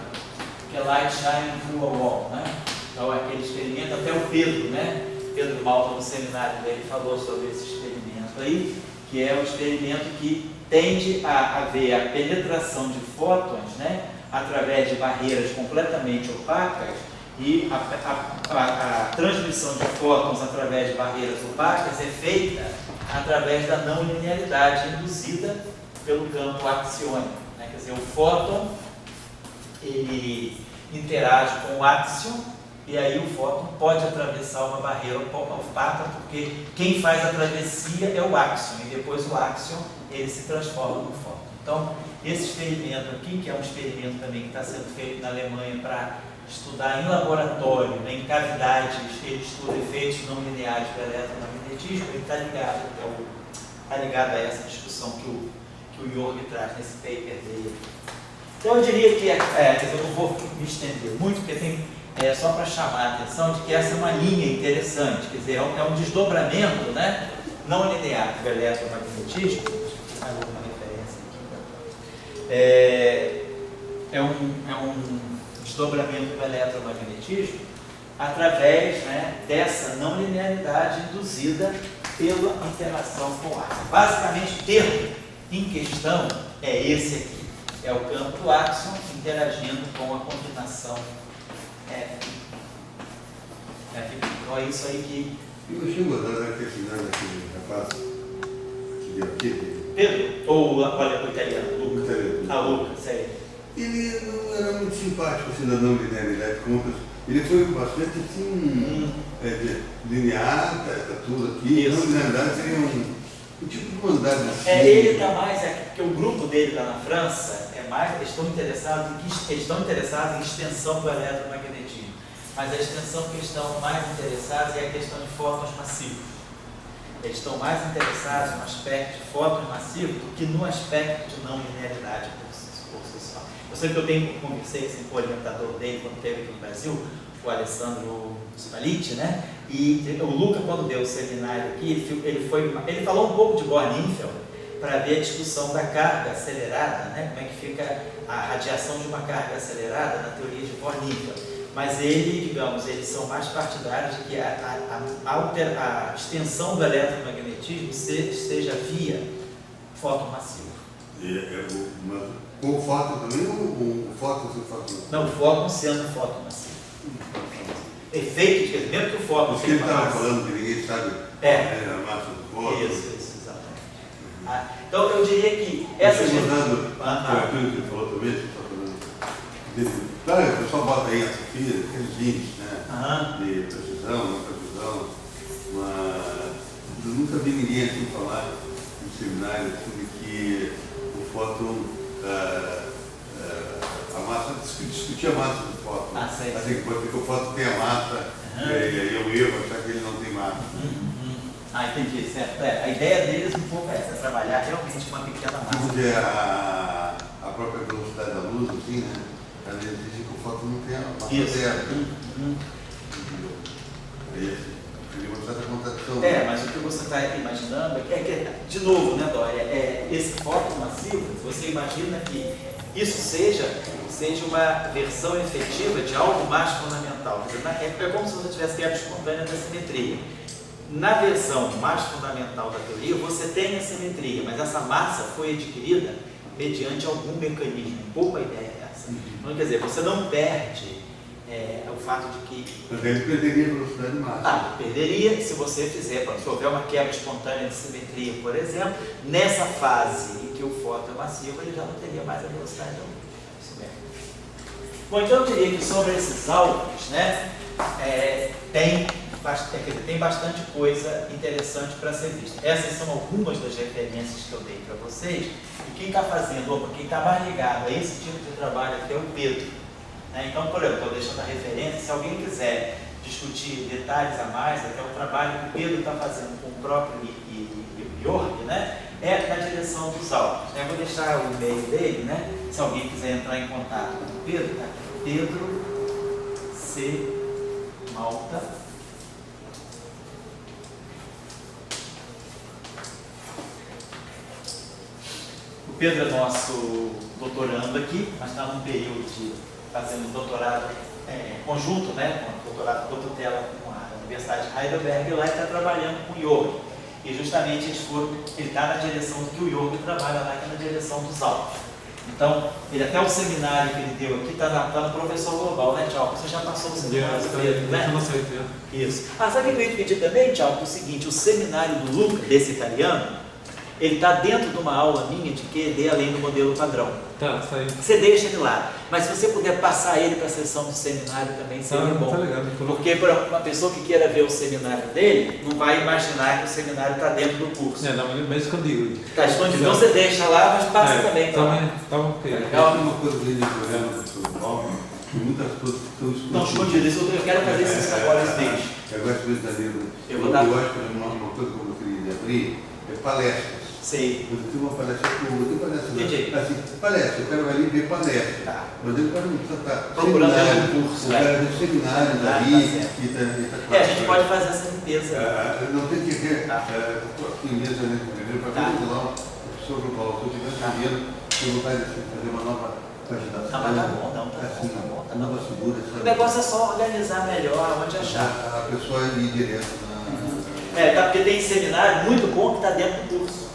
que é Light Shining Through a Wall, né? Então aquele experimento, até o Pedro, né? Pedro Malta no seminário dele falou sobre esse experimento aí, que é um experimento que tende a ver a penetração de fótons, né, através de barreiras completamente opacas e a transmissão de fótons através de barreiras opacas é feita através da não linearidade induzida pelo campo axiônico, né? Quer dizer, o fóton ele interage com o áxion e aí o fóton pode atravessar uma barreira opaca porque quem faz a travessia é o áxion e depois o áxion ele se transforma no fóton. Então, esse experimento aqui, que é um experimento também que está sendo feito na Alemanha para estudar em laboratório, né, em cavidades, ele estuda efeitos não lineares do eletromagnetismo, ele está ligado a essa discussão que o Jörg traz nesse paper dele. Então eu diria que, eu não vou me estender muito, porque tem só para chamar a atenção de que essa é uma linha interessante, quer dizer, é um desdobramento, né, não linear do eletromagnetismo. Deixa eu fazer uma referência aqui. É um desdobramento do eletromagnetismo através, né, dessa não linearidade induzida pela interação com o ar. Basicamente, o termo em questão é esse aqui. É o campo do áxion interagindo com a combinação F. Então é isso aí que... E o senhor da questão daquele rapaz que deu aqui? Pedro? Ou olha, o italiano? Luca. Luca, sei. Ele não era muito simpático assim da não linearidade. Ele foi bastante assim, linear, tudo aqui. Não linearidade seria um tipo de humanidade assim. Ele está mais aqui, porque o grupo dele lá na França eles estão interessados em extensão do eletromagnetismo, mas a extensão que eles estão mais interessados é a questão de fótons massivos. Eles estão mais interessados no aspecto de fótons massivos do que no aspecto de não linearidade por si só. Eu sei que eu conversei assim, com o orientador dele quando esteve aqui no Brasil, o Alessandro Spalletti, né? E o Luca, quando deu o seminário aqui, ele falou um pouco de Born-Infeld, para ver a discussão da carga acelerada, né? Como é que fica a radiação de uma carga acelerada na teoria de Born-Infeld. Mas eles são mais partidários de que a extensão do eletromagnetismo seja via fóton massivo. Com o fóton também ou o fóton sem fóton? Não, o fóton sendo fóton massivo. Efeito, quer dizer, mesmo que o fóton... Porque ele estava falando que ninguém sabe a massa do fóton. Isso, exatamente. Então eu diria que essa aquilo que ele falou também, o pessoal bota aí a Sofia, aqueles índices, né? De precisão, não precisão, mas eu nunca vi ninguém assim falar no seminário assim, de que o fóton, a massa, discutir a massa do fóton. Assim, porque o fóton tem a massa, e aí eu erro achar que ele não tem massa. Entendi, certo. A ideia deles um pouco é essa, trabalhar realmente com uma pequena massa. Porque a própria velocidade da luz, assim, né? Às vezes dizem que o fóton não tem a massa zero. Aí seria uma certa contradição. Mas o que você está imaginando é que, de novo, né, Dória, esse fóton massivo, você imagina que isso seja uma versão efetiva de algo mais fundamental. É como se você tivesse quebra espontânea da simetria. Na versão mais fundamental da teoria, você tem a simetria, mas essa massa foi adquirida mediante algum mecanismo. Um pouco a ideia é essa. Então, quer dizer, você não perde o fato de que... Mas ele perderia a velocidade máxima. Perderia se você fizer, se houver uma quebra espontânea de simetria, por exemplo, nessa fase em que o fóton é massivo, ele já não teria mais a velocidade da luz. Isso mesmo. Bom, então eu diria que sobre esses álbuns, né, tem bastante coisa interessante para ser vista. Essas são algumas das referências que eu dei para vocês. E quem está fazendo, quem está mais ligado a esse tipo de trabalho aqui é o Pedro. Então, por exemplo, estou deixando a referência. Se alguém quiser discutir detalhes a mais, até o trabalho que o Pedro está fazendo com o próprio Jörg, né? é na direção dos altos. Eu vou deixar o e-mail dele, né? Se alguém quiser entrar em contato com o Pedro, tá? Pedro C. Malta. O Pedro é nosso doutorando aqui, mas está num período de fazendo doutorado conjunto, né? Doutorado por tutela com a Universidade de Heidelberg, e lá ele está trabalhando com o yoga. E justamente ele está na direção do que o yoga trabalha lá, que é na direção dos altos. Então, até o seminário que ele deu aqui está no Professor Global, né, Tchau? Você já passou o seminário, Pedro, né? Isso. Sabe o que eu ia te pedir também, Tchau? Que é o seguinte, o seminário do Luca, desse italiano, ele está dentro de uma aula minha de QED além do modelo padrão. Tá, isso aí. Você deixa ele lá. Mas se você puder passar ele para a sessão do seminário também, seria bom. Tá legal. Porque para uma pessoa que queira ver o seminário dele, não vai imaginar que o seminário está dentro do curso. Não, mas escondido. Está escondido. Então você deixa lá, mas passa também. Tá ok. Legal. Uma coisa dele do programa do São Paulo, que muitas coisas estão escondidas. Eu quero fazer esses trabalhos deles. Eu gosto muito da livro. Eu acho que uma coisa que eu queria abrir é palestras. Sei. Eu tenho uma palestra que eu palestra. Entendi. Assim, palestra, eu quero ali ver palestra. Tá. Mas eu quero estar procurando um curso. Eu quero ver seminários ali. A gente pode fazer essa limpeza. Não tem que ver. Aqui em Minas Gerais, para ver lá, o professor Global, se eu tivesse dinheiro, eu vou fazer uma nova agitação. Não, mas tá bom, não. Tá bom. Nova segura. O negócio é só organizar melhor, onde achar. A pessoa ir direto na. Porque tem seminário muito bom que está dentro do curso.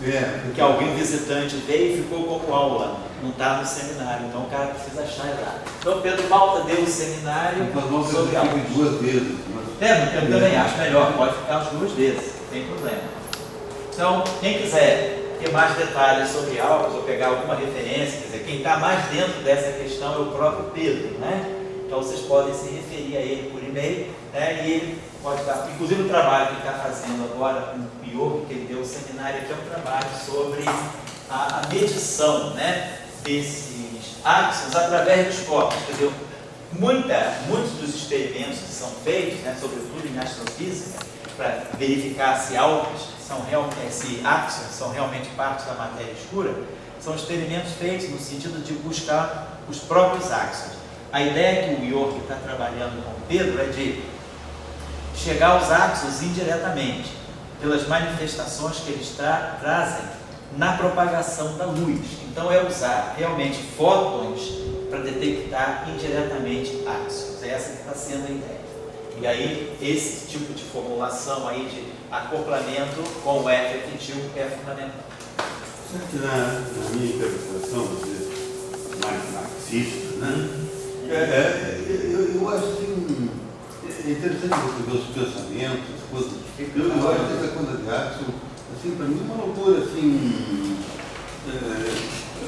Que alguém visitante veio e ficou como aula, não está no seminário, então o cara precisa achar lá. Então Pedro Malta deu o seminário sobre aula. Duas vezes. Eu também acho melhor, pode ficar as duas vezes, não tem problema. Então, quem quiser ter mais detalhes sobre aulas ou pegar alguma referência, quer dizer, quem está mais dentro dessa questão é o próprio Pedro, né? Então vocês podem se referir a ele por e-mail, né? E ele pode dar, inclusive o trabalho que ele está fazendo agora com o yoga, que ele deu o seminário aqui, é um trabalho sobre a medição, né, desses axons através dos corpos. Quer dizer, muitos dos experimentos que são feitos, né, sobretudo em astrofísica, para verificar se se axons são realmente parte da matéria escura, são experimentos feitos no sentido de buscar os próprios axons. A ideia que o York está trabalhando com o Pedro é de chegar aos axons indiretamente, pelas manifestações que eles trazem na propagação da luz. Então é usar realmente fótons para detectar indiretamente axons. É essa que está sendo a ideia. E aí esse tipo de formulação aí de acoplamento com o F efetivo é fundamental. Na minha interpretação, mais marxista, né? Eu acho assim, é interessante você ver os pensamentos, as coisas. Eu acho que essa coisa de axon, assim, para mim é uma loucura, assim,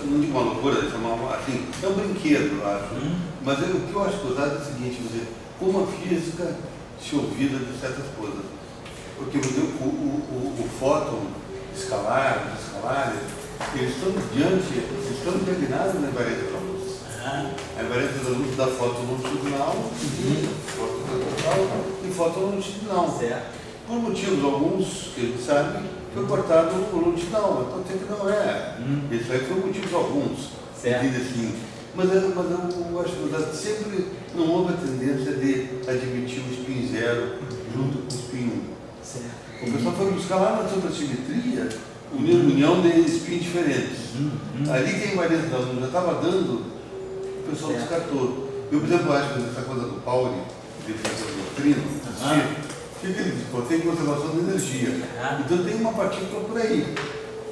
não digo uma loucura, assim, é um brinquedo, eu acho. Mas o que eu acho gozado é o seguinte, como a física se olvida de certas coisas. Porque o fóton escalar, os escalares, eles estão impregnados na invariância da luz. A invariância da luz dá fóton longitudinal, e fóton longitudinal. Por motivos alguns que a gente sabe, foi cortado o longitudinal, então tem que não é. Isso aí foi motivos alguns. Assim. Mas eu acho que sempre não houve a tendência de admitir o spin zero junto com o spin 1. O pessoal foi buscar lá na supersimetria união de spin diferentes. Ali tem invariância da luz, já estava dando, o pessoal descartou. Eu, por exemplo, acho que essa coisa do Pauli, de doutrina, o que ele diz? Tem conservação de energia. Então tem uma partícula por aí.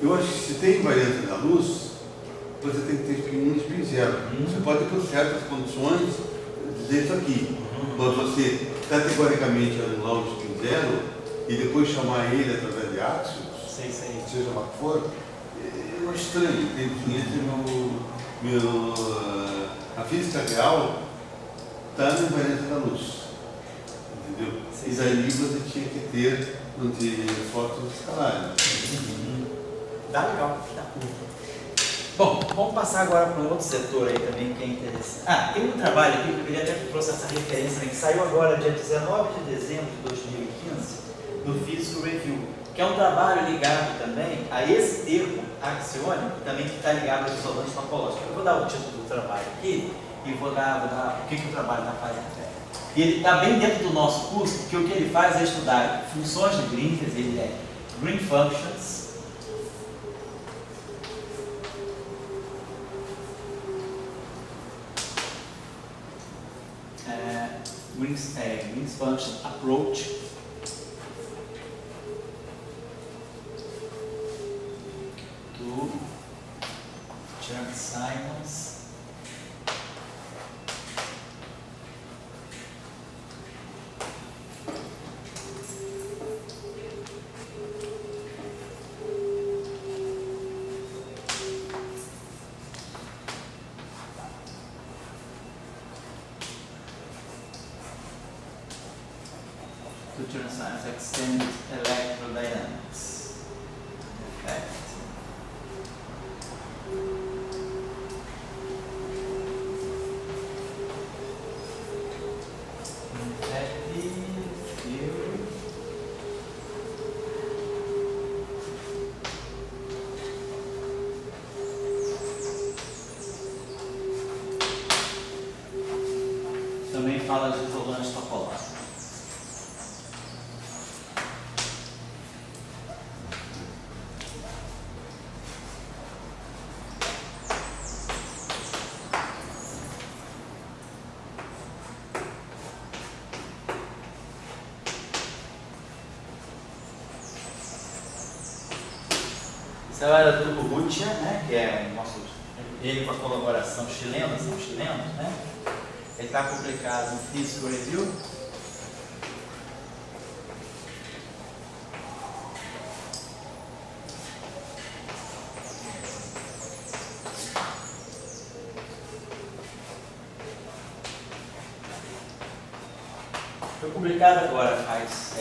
Eu acho que se tem invariância da luz, você tem que ter spin 1 e spin 0. Você pode, por certas condições, dizer isso aqui. Mas você, categoricamente, anular o spin 0 e depois chamar ele através de áxios, seja lá o que for, eu acho estranho. A física real está na invariância da luz. Entendeu? E daí você tinha que ter fótons escalares. Dá legal. Bom, vamos passar agora para um outro setor aí também que é interessante. Tem um trabalho aqui que eu queria até que trouxe essa referência, né, que saiu agora dia 19 de dezembro de 2015 no Physical Review, que que é um trabalho ligado também a esse termo axiônico, também que está ligado aos isolantes topológicos. Eu vou dar o título do trabalho aqui e vou dar o que o trabalho está fazendo. E ele está bem dentro do nosso curso, porque o que ele faz é estudar funções de Green, quer dizer, ele é Green Functions, Green Function Approach, to Chern-Simons extended electrodynamics effect. Também fala de isolantes topológicos. Esse era do Urrutia, né, que é o nosso, ele com a colaboração chilena, são chilenos, né? Ele está publicado no Physical Review. Foi publicado agora, faz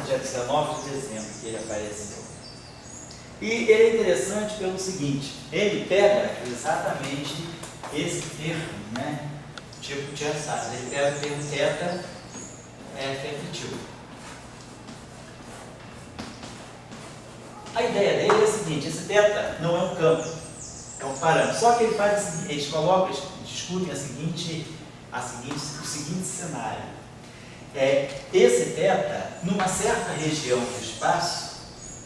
dia 19 de dezembro que ele apareceu. E ele é interessante pelo seguinte, ele pega exatamente esse termo, né? Tipo Chern-Simons, ele pega o termo θ efetivo. A ideia dele é a seguinte, esse θ não é um campo, é um parâmetro. Só que ele faz o seguinte, eles discutem o seguinte cenário. Esse θ, numa certa região do espaço,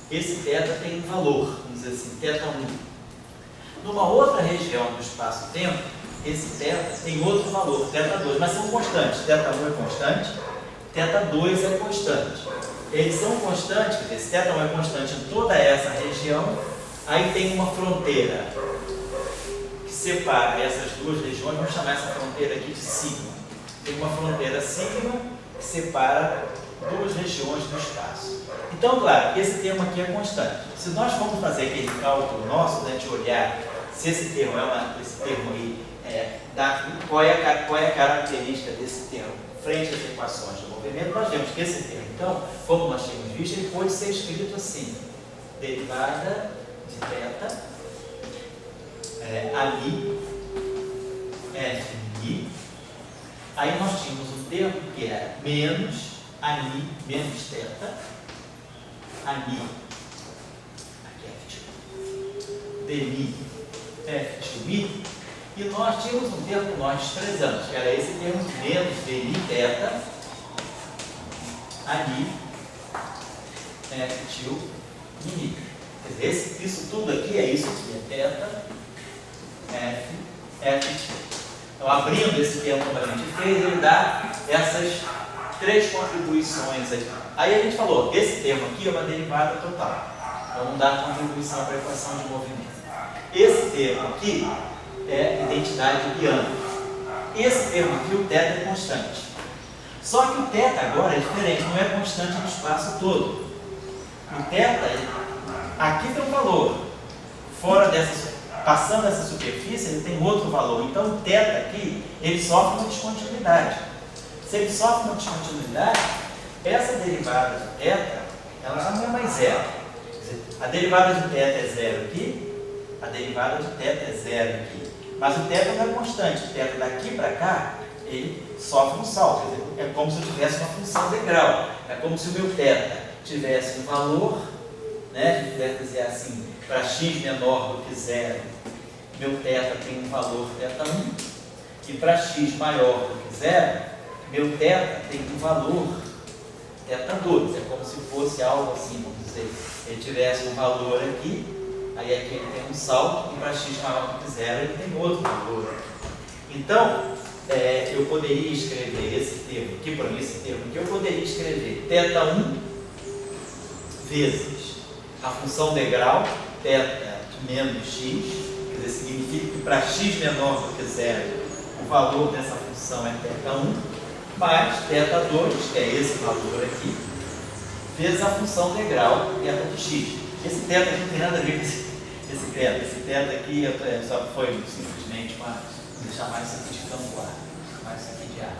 esse θ tem um valor, vamos dizer assim, θ1. Numa outra região do espaço-tempo, esse θ tem outro valor, θ2, mas são constantes. θ1 é constante, θ2 é constante. Eles são constantes, quer dizer, se θ1 é constante em toda essa região, aí tem uma fronteira que separa essas duas regiões, vamos chamar essa fronteira aqui de sigma. Tem uma fronteira sigma que separa duas regiões do espaço. Então, claro, esse termo aqui é constante. Se nós formos fazer aquele cálculo nosso, né, de olhar se esse termo aí qual é a característica desse termo frente às equações do movimento, nós vemos que esse termo, então, como nós tínhamos visto, ele pode ser escrito assim: derivada de θ ali f aí nós tínhamos um termo que era menos ali menos θ ali, aqui f2, dmi f2i, e nós tínhamos um termo que nós desprezamos, que era esse termo menos dmi θ ali f2i. Quer dizer, isso tudo aqui é isso aqui, é θ f2. Então, abrindo esse termo como a gente fez, ele dá essas três contribuições aqui. Aí a gente falou, esse termo aqui é uma derivada total, então não dá contribuição para a equação de movimento. Esse termo aqui é identidade de Young. Esse termo aqui, o θ é constante. Só que o θ agora é diferente, não é constante no espaço todo. O θ, aqui tem um valor, passando essa superfície, ele tem outro valor. Então o θ aqui, ele sofre uma descontinuidade. Se ele sofre uma descontinuidade, essa derivada de θ, ela já não é mais zero. Quer dizer, a derivada de θ é zero aqui, a derivada de θ é zero aqui. Mas o θ não é constante. O θ daqui para cá, ele sofre um salto. Quer dizer, é como se eu tivesse uma função integral. É como se o meu θ tivesse um valor né? A gente deve dizer assim, para x menor do que 0, meu θ tem um valor θ1, e para x maior do que 0, meu θ tem um valor θ2. É como se fosse algo assim, vamos dizer, ele tivesse um valor aqui, aí aqui ele tem um salto, e para x maior do que 0 ele tem outro valor. Então, eu poderia escrever esse termo aqui, para mim esse termo aqui, eu poderia escrever θ1 vezes a função degrau, θ menos x, quer dizer, significa que para x menor do que 0, o valor dessa função é θ1, mais θ2, que é esse valor aqui, vezes a função degrau θ de x. Esse θ aqui não tem nada a ver com esse θ aqui só foi simplesmente vou chamar isso aqui de campo A, vou chamar isso aqui de A.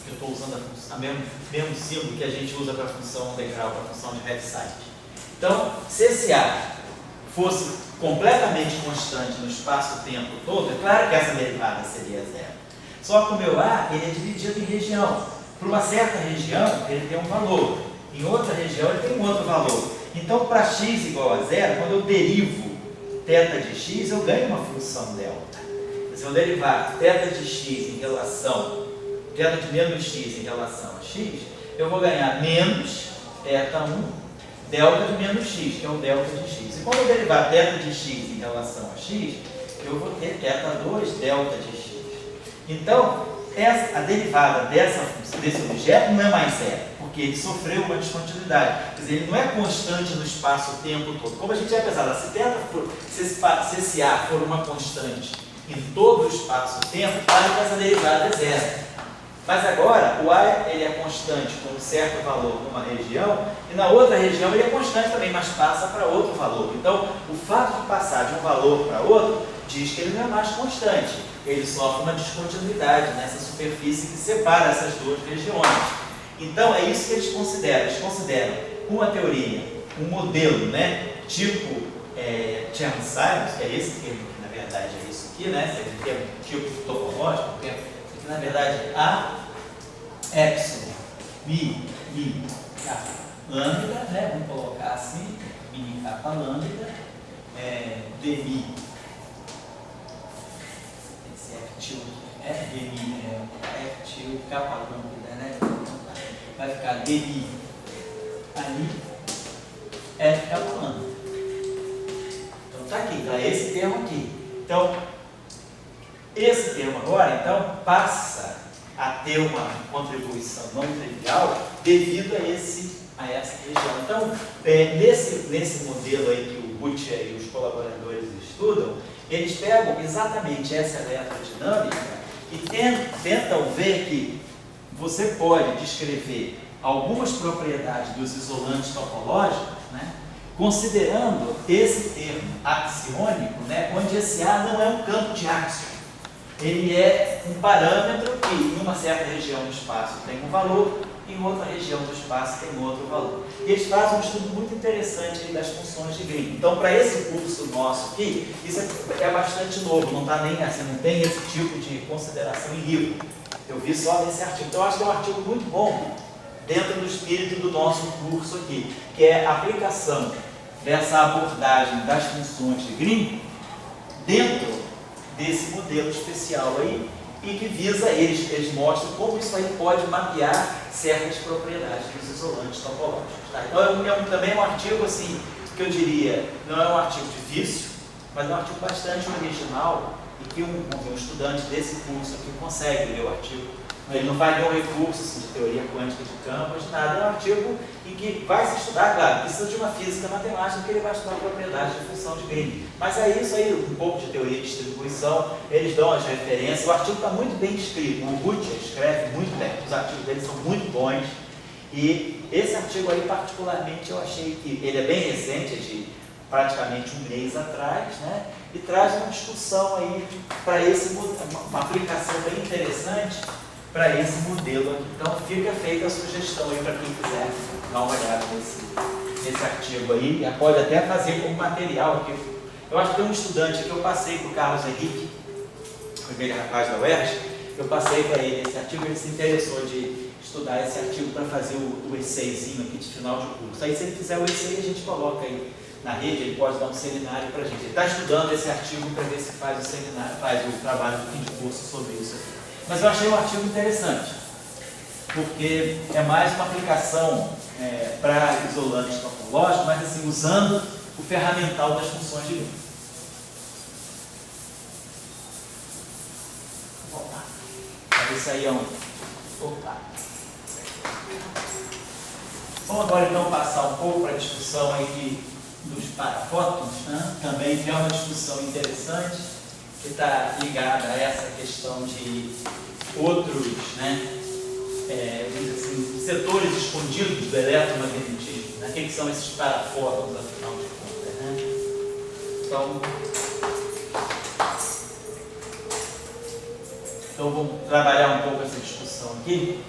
Eu estou usando a mesmo símbolo que a gente usa para a função degrau, para a função de Heaviside. Então, se esse A fosse completamente constante no espaço-tempo todo, é claro que essa derivada seria zero. Só que o meu A ele é dividido em região. Para uma certa região, ele tem um valor. Em outra região, ele tem um outro valor. Então, para x igual a zero, quando eu derivo θ de x, eu ganho uma função delta. Se eu derivar θ de x em relação, θ de menos x em relação a x, eu vou ganhar menos θ1 delta de menos x, que é o delta de x. E quando eu derivar θ de x em relação a x, eu vou ter θ2 delta de x. Então, a derivada desse objeto não é mais zero, porque ele sofreu uma descontinuidade. Quer dizer, ele não é constante no espaço-tempo todo. Como a gente já pensava, se esse A for uma constante em todo o espaço-tempo, claro que essa derivada é zero. Mas agora, o A ele é constante com um certo valor numa região, e na outra região ele é constante também, mas passa para outro valor. Então, o fato de passar de um valor para outro, diz que ele não é mais constante. Ele sofre uma descontinuidade nessa superfície que separa essas duas regiões. Então, é isso que eles consideram. Eles consideram uma teoria, um modelo, né, tipo Chern-Simons, que é esse termo que na verdade é isso aqui, né, esse termo tipo topológico, que na verdade A, epsilon, mi, k, lambda, né, vamos colocar assim, mi, k, lambda, dmi, esse F dmi F k lambda, né, vai ficar dmi ali, F k lambda. Então tá aqui, tá esse termo aqui. Então, esse termo agora, então, passa a ter uma contribuição não trivial devido a essa região. Então, nesse modelo aí que o Butcher e os colaboradores estudam, eles pegam exatamente essa eletrodinâmica e tentam ver que você pode descrever algumas propriedades dos isolantes topológicos, né, considerando esse termo axiônico, né, onde esse A não é um campo de áxio. Ele é um parâmetro que em uma certa região do espaço tem um valor, e em outra região do espaço tem outro valor. E eles fazem um estudo muito interessante aí das funções de Green. Então, para esse curso nosso aqui, isso é bastante novo, não está nem assim, não tem esse tipo de consideração em livro. Eu vi só nesse artigo. Então, eu acho que é um artigo muito bom dentro do espírito do nosso curso aqui, que é a aplicação dessa abordagem das funções de Green dentro desse modelo especial aí, e que visa, eles mostram como isso aí pode mapear certas propriedades dos isolantes topológicos. Tá? Então, também é um artigo assim, que eu diria, não é um artigo difícil, mas é um artigo bastante original, e que um estudante desse curso aqui consegue ler o artigo. Ele não vai ter um recurso assim, de teoria quântica de campos, nada, é um artigo em que vai se estudar, claro, precisa de uma física matemática, que ele vai estudar propriedades de função de Green. Mas é isso aí, um pouco de teoria de distribuição, eles dão as referências, o artigo está muito bem escrito, o Butcher escreve muito bem, os artigos dele são muito bons, e esse artigo aí particularmente eu achei que ele é bem recente, é de praticamente um mês atrás, né, e traz uma discussão aí para uma aplicação bem interessante para esse modelo aqui. Então fica feita a sugestão aí para quem quiser dar uma olhada nesse artigo aí, e pode até fazer como material aqui. Eu acho que tem um estudante que eu passei para o Carlos Henrique, aquele rapaz da UERJ, eu passei para ele esse artigo, ele se interessou de estudar esse artigo para fazer o essayzinho aqui de final de curso. Aí, se ele fizer o essay, a gente coloca aí na rede, ele pode dar um seminário para a gente. Ele está estudando esse artigo para ver se faz o seminário, faz o trabalho do fim de curso sobre isso aqui. Mas eu achei um artigo interessante, porque é mais uma aplicação para isolantes topológicos, mas assim, usando o ferramental das funções de linha. Vou voltar. Isso aí é um... Opa. Vamos agora então passar um pouco para a discussão aí dos parafótons, né? Também é uma discussão interessante que está ligada a essa questão de outros, né, assim, setores escondidos do eletromagnetismo, né? O que são esses parafótons, afinal de contas, né? Então vamos trabalhar um pouco essa discussão aqui.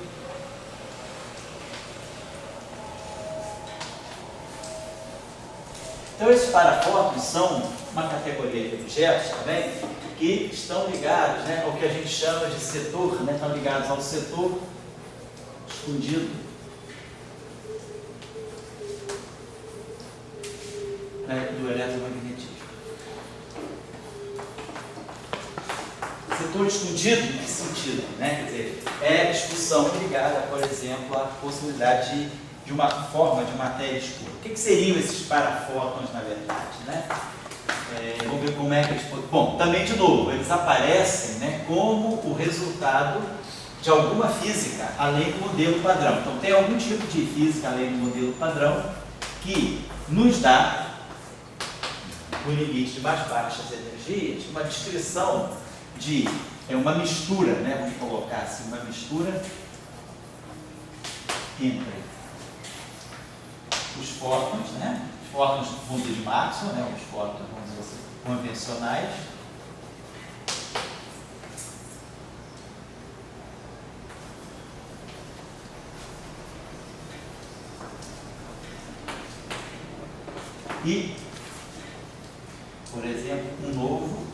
Então, esses parafótons são uma categoria de objetos também que estão ligados, né, ao que a gente chama de setor, né, estão ligados ao setor escondido, né, do eletromagnetismo. Setor escondido, em que sentido? Né? Quer dizer, é discussão ligada, por exemplo, à possibilidade de uma forma de matéria escura. O que seriam esses parafótons, na verdade? Né? Vamos ver como é que eles podem... Bom, também, de novo, eles aparecem, né, como o resultado de alguma física além do modelo padrão. Então, tem algum tipo de física além do modelo padrão que nos dá, no limite de mais baixas energias, uma descrição de uma mistura, né, vamos colocar assim, uma mistura entre os fótons, né, os fótons do fundo de Maxwell, né, os fótons, vamos dizer assim, convencionais, e, por exemplo, um novo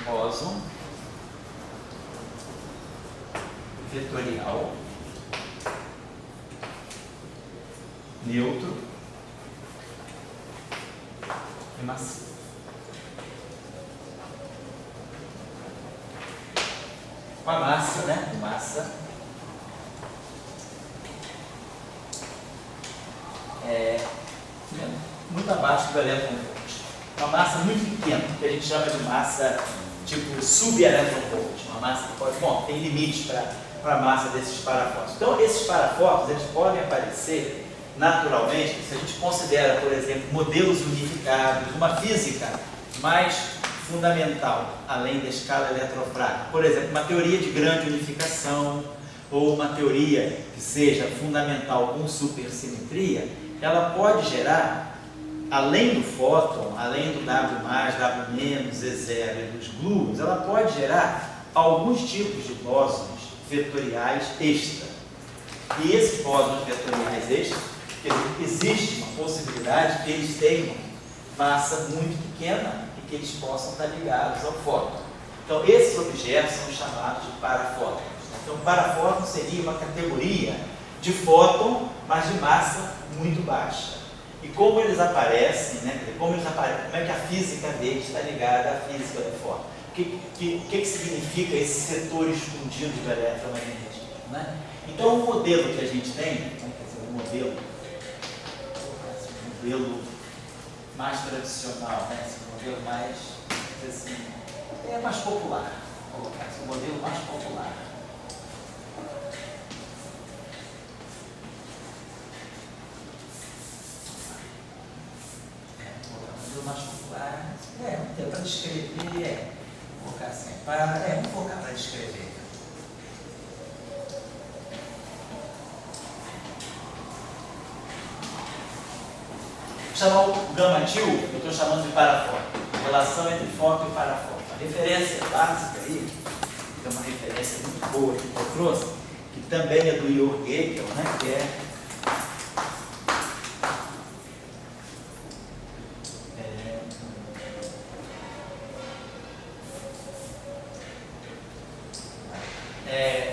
bóson vetorial neutro e massivo. Com a massa, né? Massa muito abaixo do elétron-volt. Uma massa muito pequena, que a gente chama de massa tipo sub-elétron-volt. Uma massa que pode... Bom, tem limite para a massa desses parafótons. Então, esses parafótons, eles podem aparecer naturalmente, se a gente considera, por exemplo, modelos unificados, uma física mais fundamental, além da escala eletrofrágil. Por exemplo, uma teoria de grande unificação, ou uma teoria que seja fundamental com supersimetria, ela pode gerar, além do fóton, além do W+, W-, Z0 e dos gluons, ela pode gerar alguns tipos de bósons vetoriais extra. E esses bósons vetoriais extra, existe uma possibilidade que eles tenham massa muito pequena e que eles possam estar ligados ao fóton. Então, esses objetos são chamados de parafótons. Então, parafóton seria uma categoria de fóton, mas de massa muito baixa. E como eles aparecem, né? Como é que a física deles está ligada à física do fóton? O que significa esse setor escondido do eletromagnetismo? Né? Então, o modelo que a gente tem, né? Quer dizer, o modelo mais tradicional, né? Esse modelo mais, assim, mais popular, vou colocar assim, o modelo mais popular. O modelo mais popular, para descrever, vou colocar assim, vamos colocar para descrever. Chamar o gama-til, eu estou chamando de parafóton. Relação entre fóton e parafóton. A referência básica aí, que é uma referência muito boa que eu trouxe, que também é do Jörg Haeckel, né, que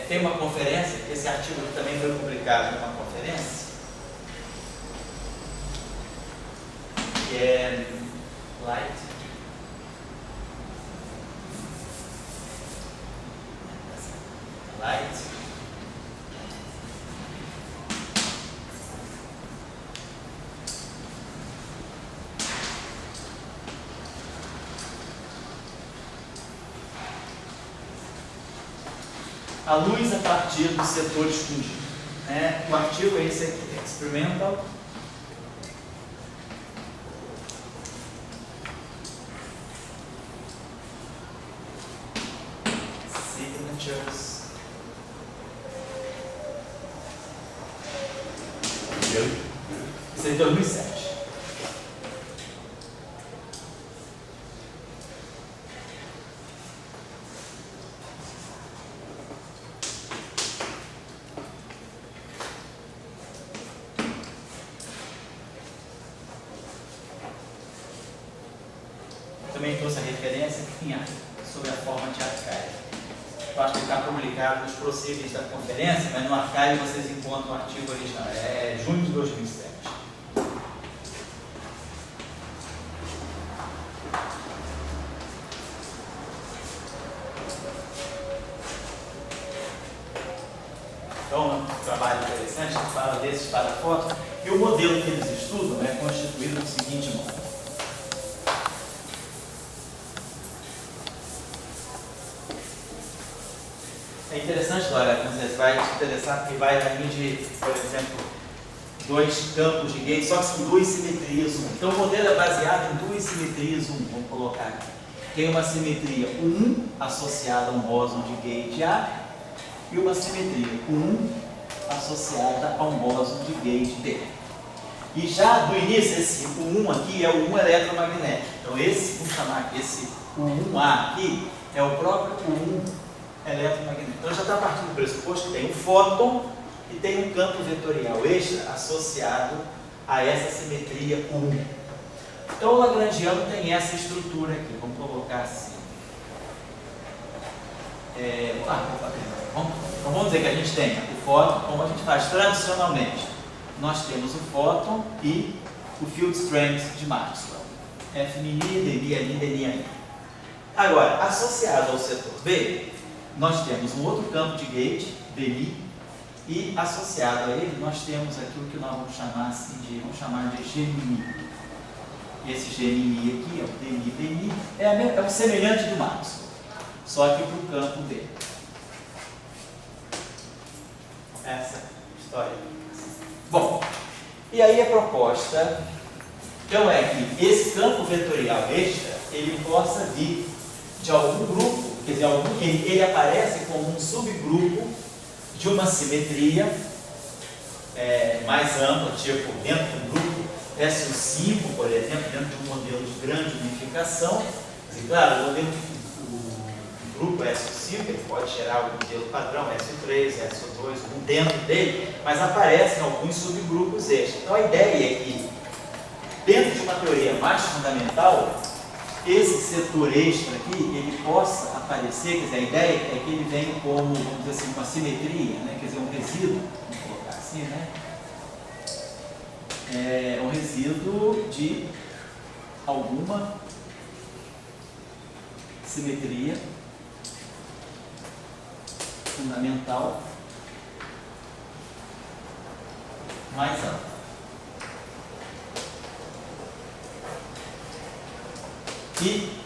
tem uma conferência, esse artigo também foi publicado numa conferência, que é Light. A luz a partir dos setores fundidos. O artigo é esse aqui, Experimental Signatures. Isso é de 2007. Também trouxe a referência que tinha sobre a forma de archive. Eu acho que está publicado nos processos da conferência, mas no archive vocês encontram o artigo original. É junho de 2007. Então, um trabalho interessante que fala desses parafotos. E o modelo que eles estudam é constituído do seguinte modo. É interessante, Laura, quando você vai te interessar, porque vai vir de, por exemplo, dois campos de gate, só que são duas simetrias 1. Então o modelo é baseado em duas simetrias 1, vamos colocar aqui. Tem uma simetria 1 associada a um bóson de gate A e uma simetria 1 associada a um bóson de gate B. E já do início, esse 1 aqui é o 1 eletromagnético. Então esse, vamos chamar esse 1A aqui, é o próprio 1 eletromagnético. Então já está partindo do pressuposto que tem um fóton e tem um campo vetorial extra associado a essa simetria 1. Então o lagrangiano tem essa estrutura aqui, vamos colocar assim. Então vamos dizer que a gente tem o fóton, como a gente faz tradicionalmente. Nós temos o fóton e o field strength de Maxwell. F μ, dB, dN. Agora, associado ao setor B, nós temos um outro campo de gate, dmi, e associado a ele nós temos aquilo que nós vamos chamar assim de Gmi. Esse Gmi aqui é o dmi, é o semelhante do Maxwell, só que para o campo B. Essa história. Bom, e aí a proposta então é que esse campo vetorial extra ele possa vir de algum grupo. Quer dizer, ele aparece como um subgrupo de uma simetria mais ampla, tipo dentro de um grupo SU5, por exemplo, dentro de um modelo de grande unificação. Quer dizer, claro, o grupo SU5 ele pode gerar o modelo padrão SU3, SU2, dentro dele, mas aparecem alguns subgrupos extras. Então a ideia é que, dentro de uma teoria mais fundamental, esse setor extra aqui, ele possa aparecer, quer dizer, a ideia é que ele venha como, vamos dizer assim, uma simetria, né? Quer dizer, um resíduo, vamos colocar assim, né? É um resíduo de alguma simetria fundamental mais ampla. E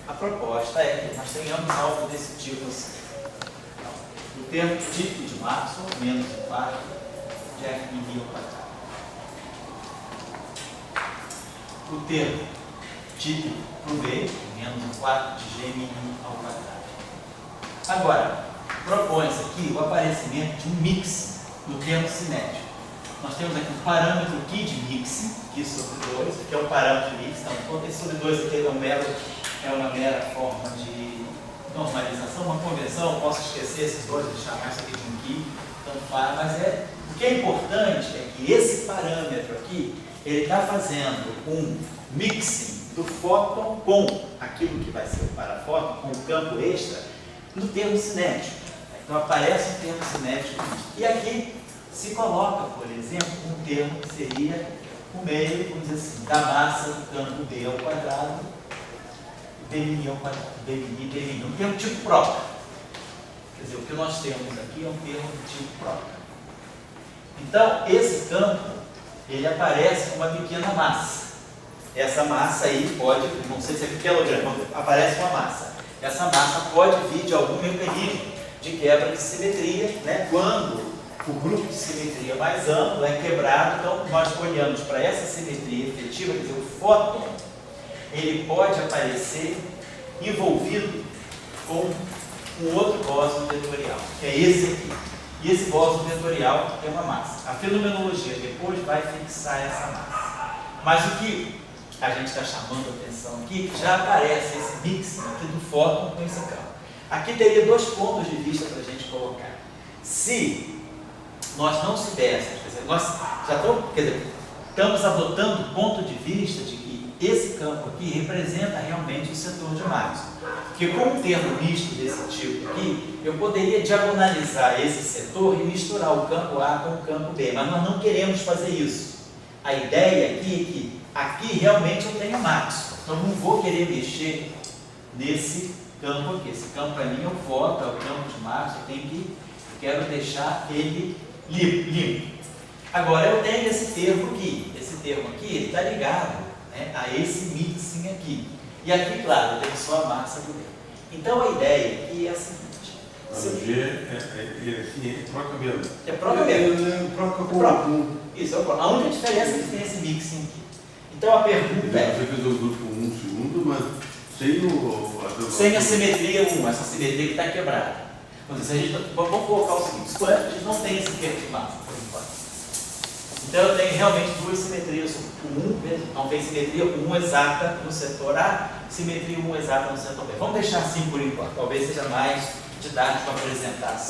a proposta é que nós tenhamos algo desse tipo assim. O termo tipo de Maxwell menos um quarto de F μ ao quadrado. O termo tipo para o B menos um quarto de G μ ao quadrado. Agora, propõe-se aqui o aparecimento de um mix no termo cinético. Nós temos aqui um parâmetro aqui de mix, Q sobre 2, que é um parâmetro de mix. Então, esse sobre 2 aqui é uma mera forma de normalização, uma convenção. Eu posso esquecer esses dois e chamar isso aqui de um Q, tanto faz, mas o que é importante é que esse parâmetro aqui, ele está fazendo um mixing do fóton com aquilo que vai ser o parafóton, com o campo extra, no termo cinético. Então aparece um termo cinético e aqui se coloca, por exemplo, um termo que seria o meio, vamos dizer assim, da massa do campo B ao quadrado, B'I ao quadrado, B'I, um termo tipo próprio. Quer dizer, o que nós temos aqui é um termo de tipo próprio. Então, esse campo, ele aparece com uma pequena massa. Essa massa aí pode, não sei se é quilograma, aparece uma massa. Essa massa pode vir de algum mecanismo de quebra de simetria, né? Quando o grupo de simetria mais amplo é quebrado, então nós olhamos para essa simetria efetiva, quer dizer, o fóton, ele pode aparecer envolvido com um outro bóson vetorial, que é esse aqui. E esse bóson vetorial é uma massa. A fenomenologia depois vai fixar essa massa. Mas o que a gente está chamando a atenção aqui, já aparece esse mix aqui do fóton com esse campo. Aqui teria dois pontos de vista para a gente colocar. Se nós não soubéssemos, quer dizer, nós já estamos adotando o ponto de vista de que esse campo aqui representa realmente o setor de Maxwell. Porque com um termo misto desse tipo aqui, eu poderia diagonalizar esse setor e misturar o campo A com o campo B, mas nós não queremos fazer isso. A ideia aqui é que aqui realmente eu tenho Maxwell, então não vou querer mexer nesse campo aqui. Esse campo para mim é o fóton, é o campo de Maxwell, eu quero deixar ele limpo. Agora eu tenho esse termo aqui ele está ligado, né, a esse mixing aqui. E aqui, claro, eu tenho só a massa do meio. Então a ideia aqui é a seguinte. Mas o G é troca mesmo. É troca mesmo. Troca com isso, é o próprio. A única diferença é que tem esse mixing aqui. Então a pergunta é... Você fez o grupo com 1 segundo, mas sem a simetria 1, essa simetria que está quebrada. Vamos colocar o seguinte, suponho que a gente não tem esse termo de massa, por enquanto. Então eu tenho realmente duas simetrias, então tem simetria 1 exata no setor A, simetria 1 exata no setor B. Vamos deixar assim por enquanto, talvez seja mais didático apresentar.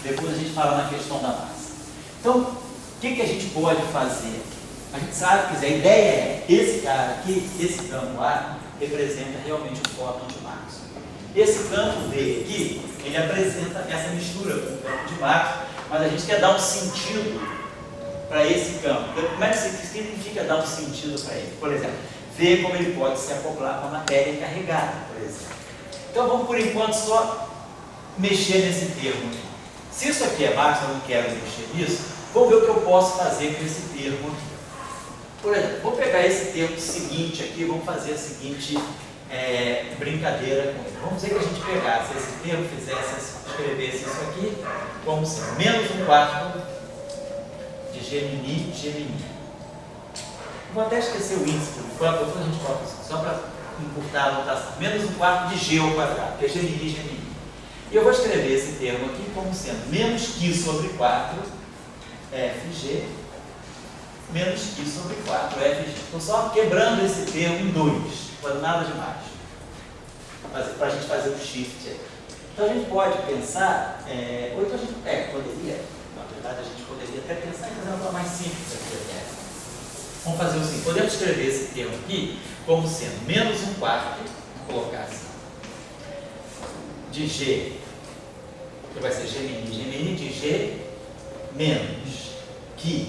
Depois a gente fala na questão da massa. Então, o que a gente pode fazer? A gente sabe que a ideia é, esse cara aqui, esse campo A, representa realmente o fóton de Maxwell. Esse campo B aqui, ele apresenta essa mistura com o campo de Maxwell, mas a gente quer dar um sentido para esse campo. Como é que significa dar um sentido para ele? Por exemplo, ver como ele pode se acoplar com a matéria carregada, por exemplo. Então vamos por enquanto só mexer nesse termo aqui. Se isso aqui é Maxwell, eu não quero mexer nisso, vamos ver o que eu posso fazer com esse termo aqui. Por exemplo, vou pegar esse termo seguinte aqui, vamos fazer a seguinte brincadeira com ele. Vamos dizer que a gente pegasse esse termo, escrevesse isso aqui, como sendo menos 1/4 de Gemini. Vou até esquecer o índice, depois a gente coloca isso, só para encurtar a anotação. Menos 1/4 de G ao quadrado, que é Gemini. E eu vou escrever esse termo aqui como sendo menos Q sobre 4, FG, menos Q sobre 4, FG. Estou só quebrando esse termo em 2, não nada demais. Para a gente fazer o shift aí. Então a gente pode pensar, ou então a gente poderia, na verdade a gente poderia até pensar em fazer uma forma mais simples aqui até. Vamos fazer o seguinte, podemos escrever esse termo aqui como sendo menos 1/4, vamos colocar assim, de G, que vai ser Gemini de G, menos Q